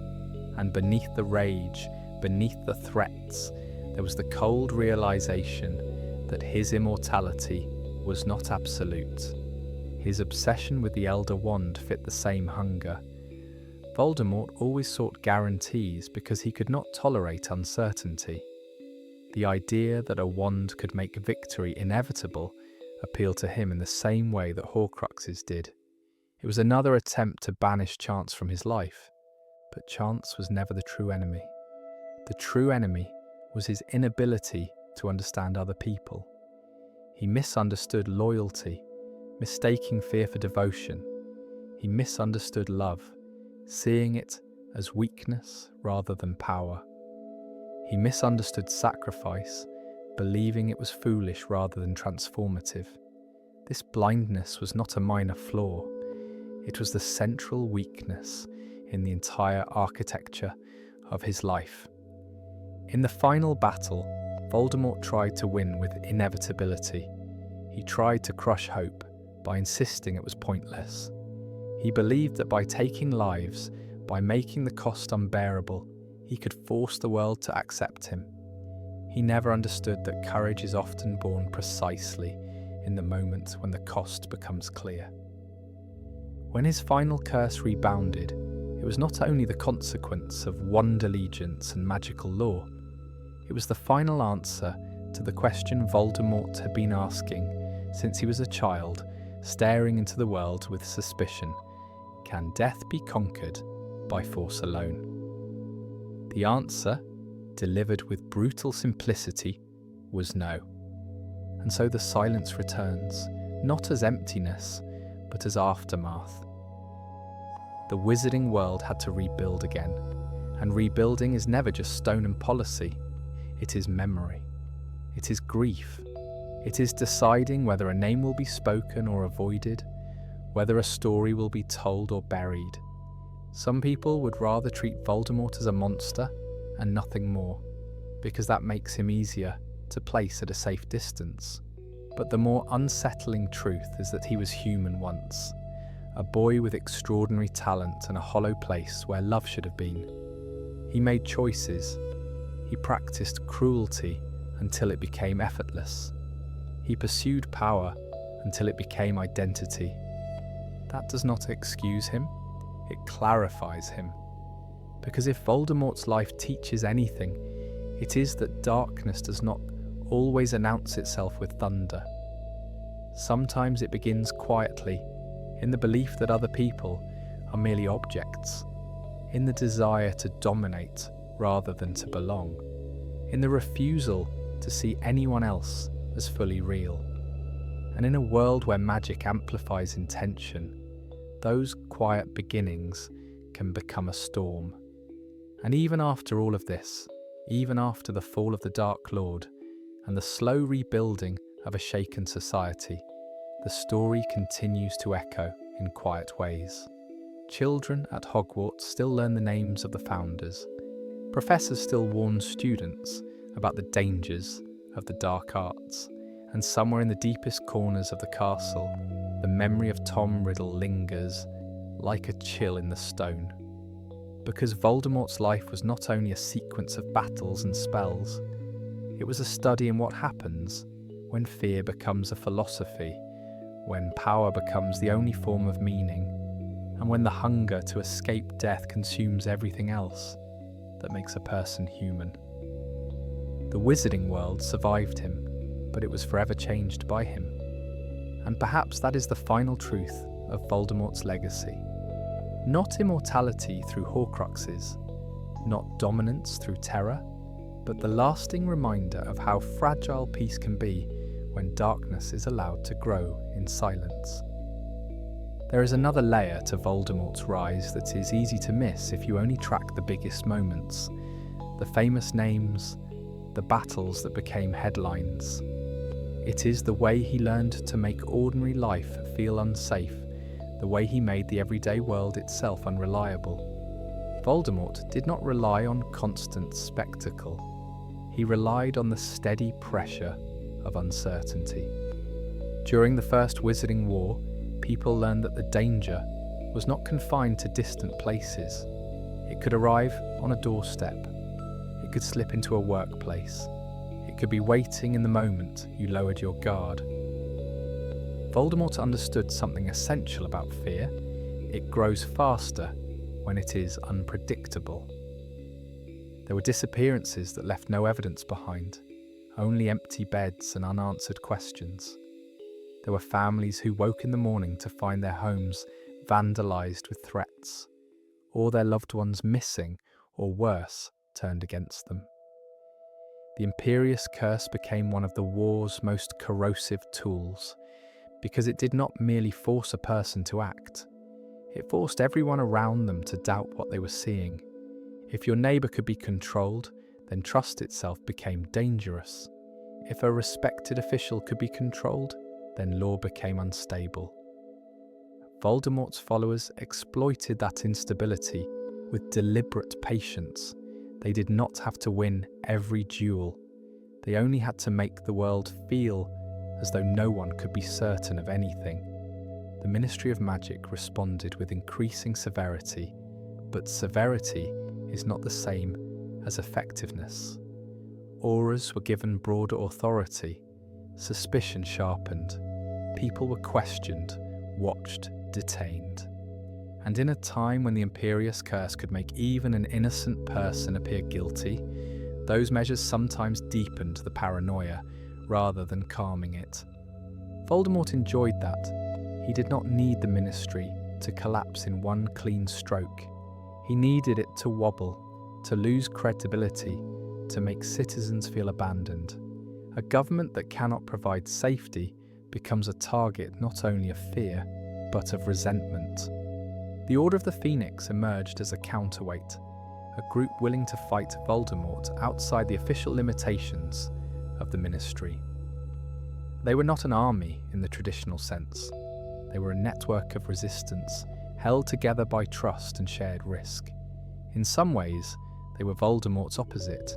and beneath the rage, beneath the threats, there was the cold realization that his immortality was not absolute. His obsession with the Elder Wand fit the same hunger. Voldemort always sought guarantees because he could not tolerate uncertainty. The idea that a wand could make victory inevitable appealed to him in the same way that Horcruxes did. It was another attempt to banish chance from his life, but chance was never the true enemy. The true enemy was his inability to understand other people. He misunderstood loyalty, mistaking fear for devotion. He misunderstood love, seeing it as weakness rather than power. He misunderstood sacrifice, believing it was foolish rather than transformative. This blindness was not a minor flaw. It was the central weakness in the entire architecture of his life. In the final battle, Voldemort tried to win with inevitability. He tried to crush hope by insisting it was pointless. He believed that by taking lives, by making the cost unbearable, he could force the world to accept him. He never understood that courage is often born precisely in the moment when the cost becomes clear. When his final curse rebounded, it was not only the consequence of wand allegiance and magical law, it was the final answer to the question Voldemort had been asking since he was a child, staring into the world with suspicion. Can death be conquered by force alone? The answer, delivered with brutal simplicity, was no. And so the silence returns, not as emptiness, but as aftermath. The wizarding world had to rebuild again, and rebuilding is never just stone and policy. It is memory. It is grief. It is deciding whether a name will be spoken or avoided, whether a story will be told or buried. Some people would rather treat Voldemort as a monster and nothing more, because that makes him easier to place at a safe distance. But the more unsettling truth is that he was human once, a boy with extraordinary talent and a hollow place where love should have been. He made choices. He practiced cruelty until it became effortless. He pursued power until it became identity. That does not excuse him, it clarifies him. Because if Voldemort's life teaches anything, it is that darkness does not always announce itself with thunder. Sometimes it begins quietly, in the belief that other people are merely objects, in the desire to dominate rather than to belong, in the refusal to see anyone else as fully real. And in a world where magic amplifies intention, those quiet beginnings can become a storm. And even after all of this, even after the fall of the Dark Lord and the slow rebuilding of a shaken society, the story continues to echo in quiet ways. Children at Hogwarts still learn the names of the founders. Professors still warn students about the dangers of the dark arts. And somewhere in the deepest corners of the castle, the memory of Tom Riddle lingers like a chill in the stone. Because Voldemort's life was not only a sequence of battles and spells, it was a study in what happens when fear becomes a philosophy, when power becomes the only form of meaning, and when the hunger to escape death consumes everything else that makes a person human. The wizarding world survived him, but it was forever changed by him. And perhaps that is the final truth of Voldemort's legacy. Not immortality through Horcruxes, not dominance through terror, but the lasting reminder of how fragile peace can be when darkness is allowed to grow in silence. There is another layer to Voldemort's rise that is easy to miss if you only track the biggest moments, the famous names, the battles that became headlines. It is the way he learned to make ordinary life feel unsafe, the way he made the everyday world itself unreliable. Voldemort did not rely on constant spectacle. he relied on the steady pressure of uncertainty. During the First Wizarding War, people learned that the danger was not confined to distant places. It could arrive on a doorstep. It could slip into a workplace. It could be waiting in the moment you lowered your guard. Voldemort understood something essential about fear. It grows faster when it is unpredictable. There were disappearances that left no evidence behind, only empty beds and unanswered questions. There were families who woke in the morning to find their homes vandalised with threats, or their loved ones missing, or worse, turned against them. The Imperious Curse became one of the war's most corrosive tools, because it did not merely force a person to act. It forced everyone around them to doubt what they were seeing. If your neighbour could be controlled, then trust itself became dangerous. If a respected official could be controlled, then law became unstable. Voldemort's followers exploited that instability with deliberate patience. They did not have to win every duel. They only had to make the world feel as though no one could be certain of anything. The Ministry of Magic responded with increasing severity, but severity is not the same as effectiveness. Auras were given broader authority, suspicion sharpened, people were questioned, watched, detained. And in a time when the Imperious Curse could make even an innocent person appear guilty, those measures sometimes deepened the paranoia rather than calming it. Voldemort enjoyed that. He did not need the Ministry to collapse in one clean stroke. He needed it to wobble, to lose credibility, to make citizens feel abandoned. A government that cannot provide safety becomes a target not only of fear, but of resentment. The Order of the Phoenix emerged as a counterweight, a group willing to fight Voldemort outside the official limitations of the Ministry. They were not an army in the traditional sense. They were a network of resistance, held together by trust and shared risk. In some ways, they were Voldemort's opposite.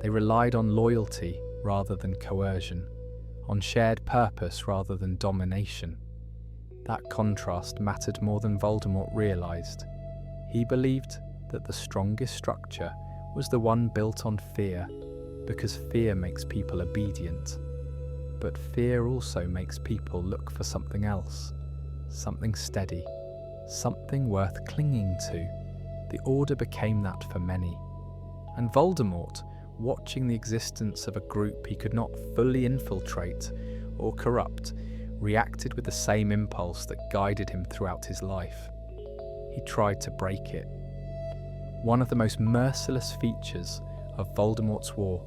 They relied on loyalty rather than coercion, on shared purpose rather than domination. That contrast mattered more than Voldemort realised. He believed that the strongest structure was the one built on fear, because fear makes people obedient. But fear also makes people look for something else, something steady, something worth clinging to. The Order became that for many. And Voldemort, watching the existence of a group he could not fully infiltrate or corrupt, reacted with the same impulse that guided him throughout his life. He tried to break it. One of the most merciless features of Voldemort's war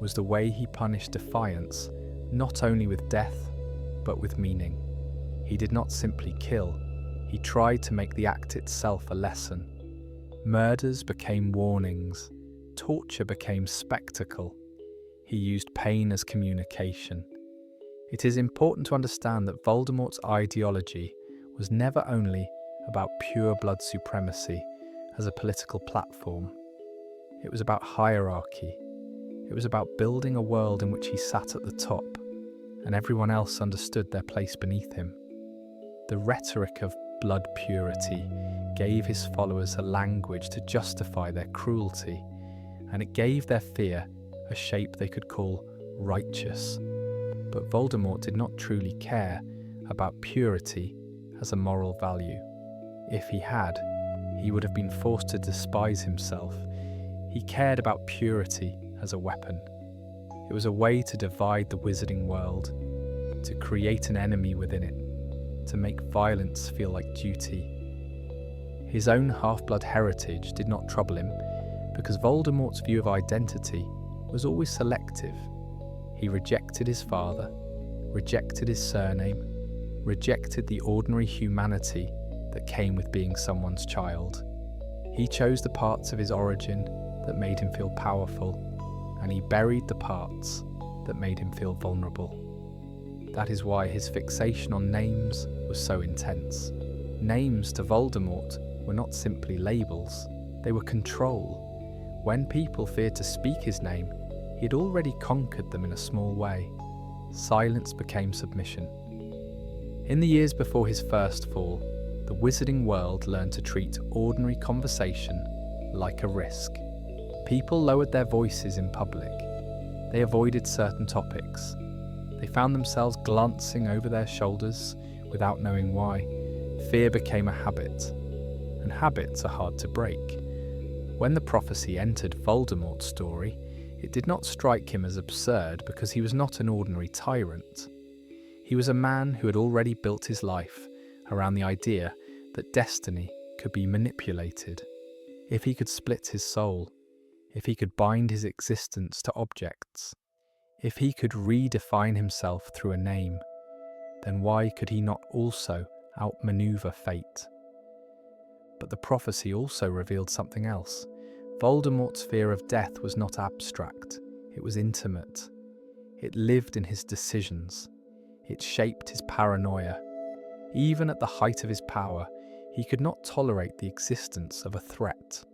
was the way he punished defiance, not only with death, but with meaning. He did not simply kill, he tried to make the act itself a lesson. Murders became warnings, torture became spectacle. He used pain as communication. It is important to understand that Voldemort's ideology was never only about pure blood supremacy as a political platform. It was about hierarchy. It was about building a world in which he sat at the top, and everyone else understood their place beneath him. The rhetoric of blood purity gave his followers a language to justify their cruelty, and it gave their fear a shape they could call righteous. But Voldemort did not truly care about purity as a moral value. If he had, he would have been forced to despise himself. He cared about purity as a weapon. It was a way to divide the wizarding world, to create an enemy within it, to make violence feel like duty. His own half-blood heritage did not trouble him, because Voldemort's view of identity was always selective. He rejected his father, rejected his surname, rejected the ordinary humanity that came with being someone's child. He chose the parts of his origin that made him feel powerful, and he buried the parts that made him feel vulnerable. That is why his fixation on names was so intense. Names to Voldemort were not simply labels, they were control. When people feared to speak his name, He had already conquered them in a small way. Silence became submission. In the years before his first fall, the wizarding world learned to treat ordinary conversation like a risk. People lowered their voices in public. They avoided certain topics. They found themselves glancing over their shoulders without knowing why. Fear became a habit, and habits are hard to break. When the prophecy entered Voldemort's story, it did not strike him as absurd because he was not an ordinary tyrant. He was a man who had already built his life around the idea that destiny could be manipulated. If he could split his soul, if he could bind his existence to objects, if he could redefine himself through a name, then why could he not also outmaneuver fate? But the prophecy also revealed something else. Voldemort's fear of death was not abstract, it was intimate. It lived in his decisions. It shaped his paranoia. Even at the height of his power, he could not tolerate the existence of a threat.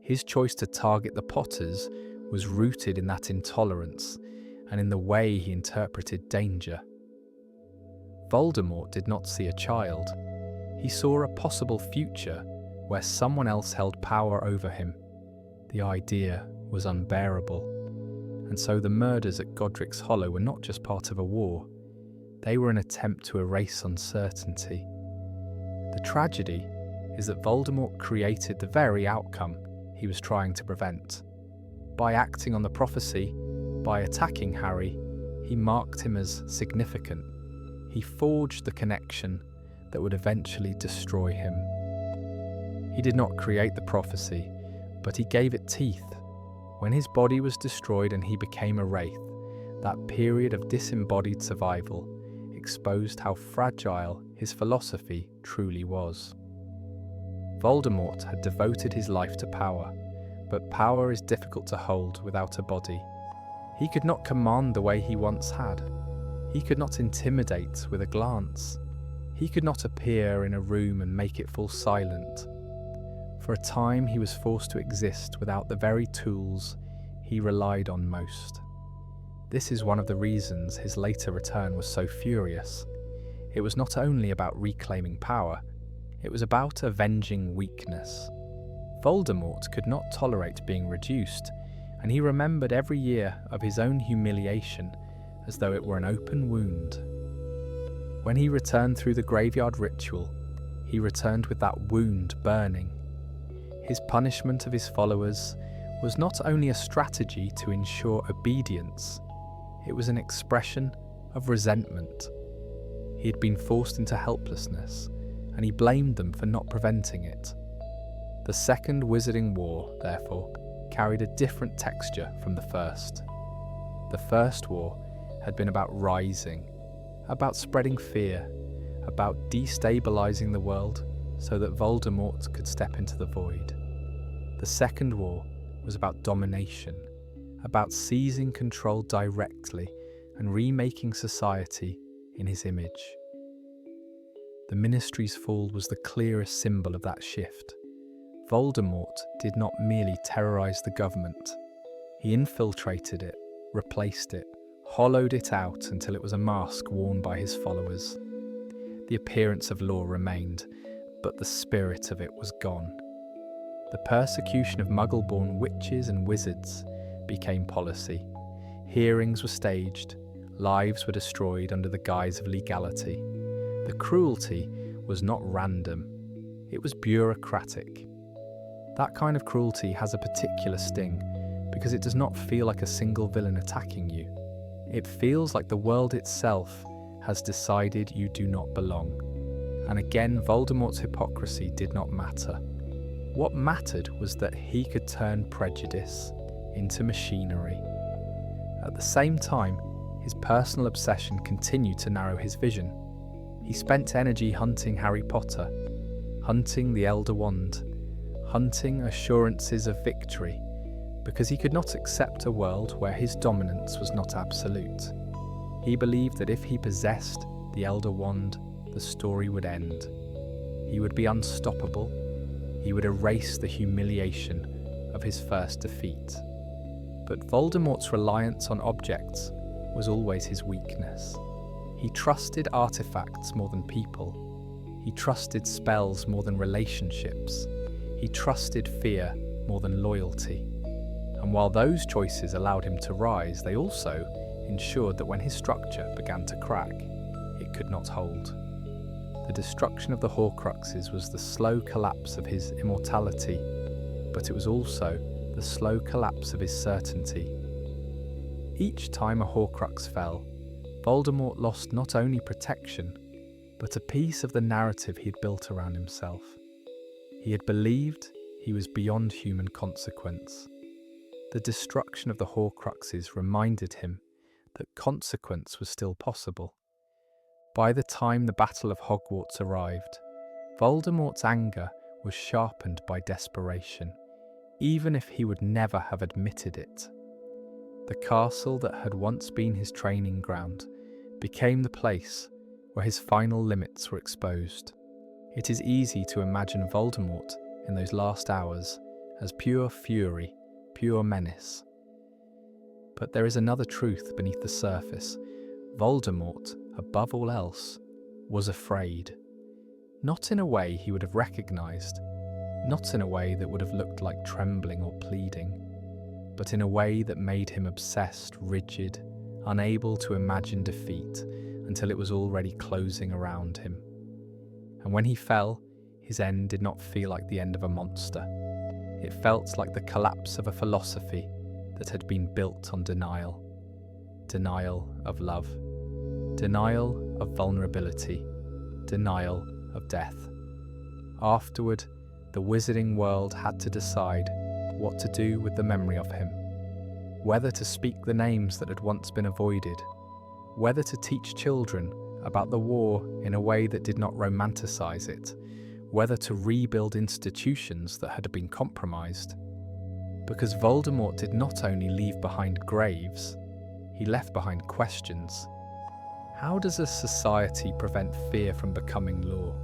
His choice to target the Potters was rooted in that intolerance and in the way he interpreted danger. Voldemort did not see a child. He saw a possible future where someone else held power over him. The idea was unbearable. And so the murders at Godric's Hollow were not just part of a war. They were an attempt to erase uncertainty. The tragedy is that Voldemort created the very outcome he was trying to prevent. By acting on the prophecy, by attacking Harry, he marked him as significant. He forged the connection that would eventually destroy him. He did not create the prophecy, but he gave it teeth. When his body was destroyed and he became a wraith, that period of disembodied survival exposed how fragile his philosophy truly was. Voldemort had devoted his life to power, but power is difficult to hold without a body. He could not command the way he once had. He could not intimidate with a glance. He could not appear in a room and make it fall silent. For a time he was forced to exist without the very tools he relied on most. This is one of the reasons his later return was so furious. It was not only about reclaiming power, it was about avenging weakness. Voldemort could not tolerate being reduced, and he remembered every year of his own humiliation as though it were an open wound. When he returned through the graveyard ritual, he returned with that wound burning. His punishment of his followers was not only a strategy to ensure obedience, it was an expression of resentment. He had been forced into helplessness, and he blamed them for not preventing it. The Second Wizarding War, therefore, carried a different texture from the first. The First War had been about rising, about spreading fear, about destabilizing the world so that Voldemort could step into the void. The Second War was about domination, about seizing control directly and remaking society in his image. The Ministry's fall was the clearest symbol of that shift. Voldemort did not merely terrorize the government. He infiltrated it, replaced it, hollowed it out until it was a mask worn by his followers. The appearance of law remained, but the spirit of it was gone. The persecution of Muggle-born witches and wizards became policy. Hearings were staged, lives were destroyed under the guise of legality. The cruelty was not random, it was bureaucratic. That kind of cruelty has a particular sting because it does not feel like a single villain attacking you. It feels like the world itself has decided you do not belong. And again, Voldemort's hypocrisy did not matter. What mattered was that he could turn prejudice into machinery. At the same time, his personal obsession continued to narrow his vision. He spent energy hunting Harry Potter, hunting the Elder Wand, hunting assurances of victory, because he could not accept a world where his dominance was not absolute. He believed that if he possessed the Elder Wand, the story would end. He would be unstoppable. He would erase the humiliation of his first defeat. But Voldemort's reliance on objects was always his weakness. He trusted artifacts more than people. He trusted spells more than relationships. He trusted fear more than loyalty. And while those choices allowed him to rise, they also ensured that when his structure began to crack, it could not hold. The destruction of the Horcruxes was the slow collapse of his immortality, but it was also the slow collapse of his certainty. Each time a Horcrux fell, Voldemort lost not only protection, but a piece of the narrative he had built around himself. He had believed he was beyond human consequence. The destruction of the Horcruxes reminded him that consequence was still possible. By the time the Battle of Hogwarts arrived, Voldemort's anger was sharpened by desperation, even if he would never have admitted it. The castle that had once been his training ground became the place where his final limits were exposed. It is easy to imagine Voldemort in those last hours as pure fury, pure menace. But there is another truth beneath the surface. Voldemort, above all else, was afraid. Not in a way he would have recognized, not in a way that would have looked like trembling or pleading, but in a way that made him obsessed, rigid, unable to imagine defeat until it was already closing around him. And when he fell, his end did not feel like the end of a monster. It felt like the collapse of a philosophy that had been built on denial. Denial of love. Denial of vulnerability. Denial of death. Afterward, the wizarding world had to decide what to do with the memory of him. Whether to speak the names that had once been avoided. Whether to teach children about the war in a way that did not romanticize it. Whether to rebuild institutions that had been compromised. Because Voldemort did not only leave behind graves, he left behind questions. How does a society prevent fear from becoming law?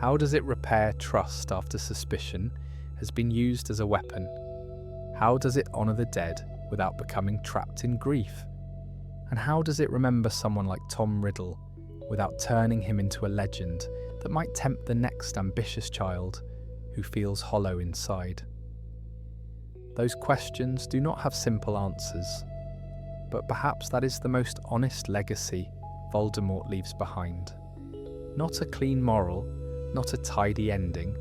How does it repair trust after suspicion has been used as a weapon? How does it honour the dead without becoming trapped in grief? And how does it remember someone like Tom Riddle without turning him into a legend that might tempt the next ambitious child who feels hollow inside? Those questions do not have simple answers, but perhaps that is the most honest legacy Voldemort leaves behind. Not a clean moral, not a tidy ending,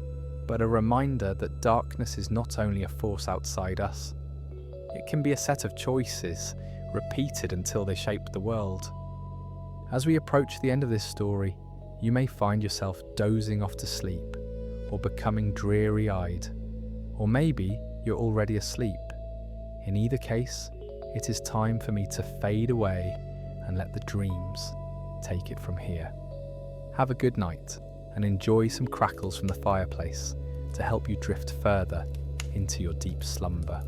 but a reminder that darkness is not only a force outside us. It can be a set of choices, repeated until they shape the world. As we approach the end of this story, you may find yourself dozing off to sleep, or becoming dreary-eyed, or maybe you're already asleep. In either case, it is time for me to fade away and let the dreams take it from here. Have a good night and enjoy some crackles from the fireplace to help you drift further into your deep slumber.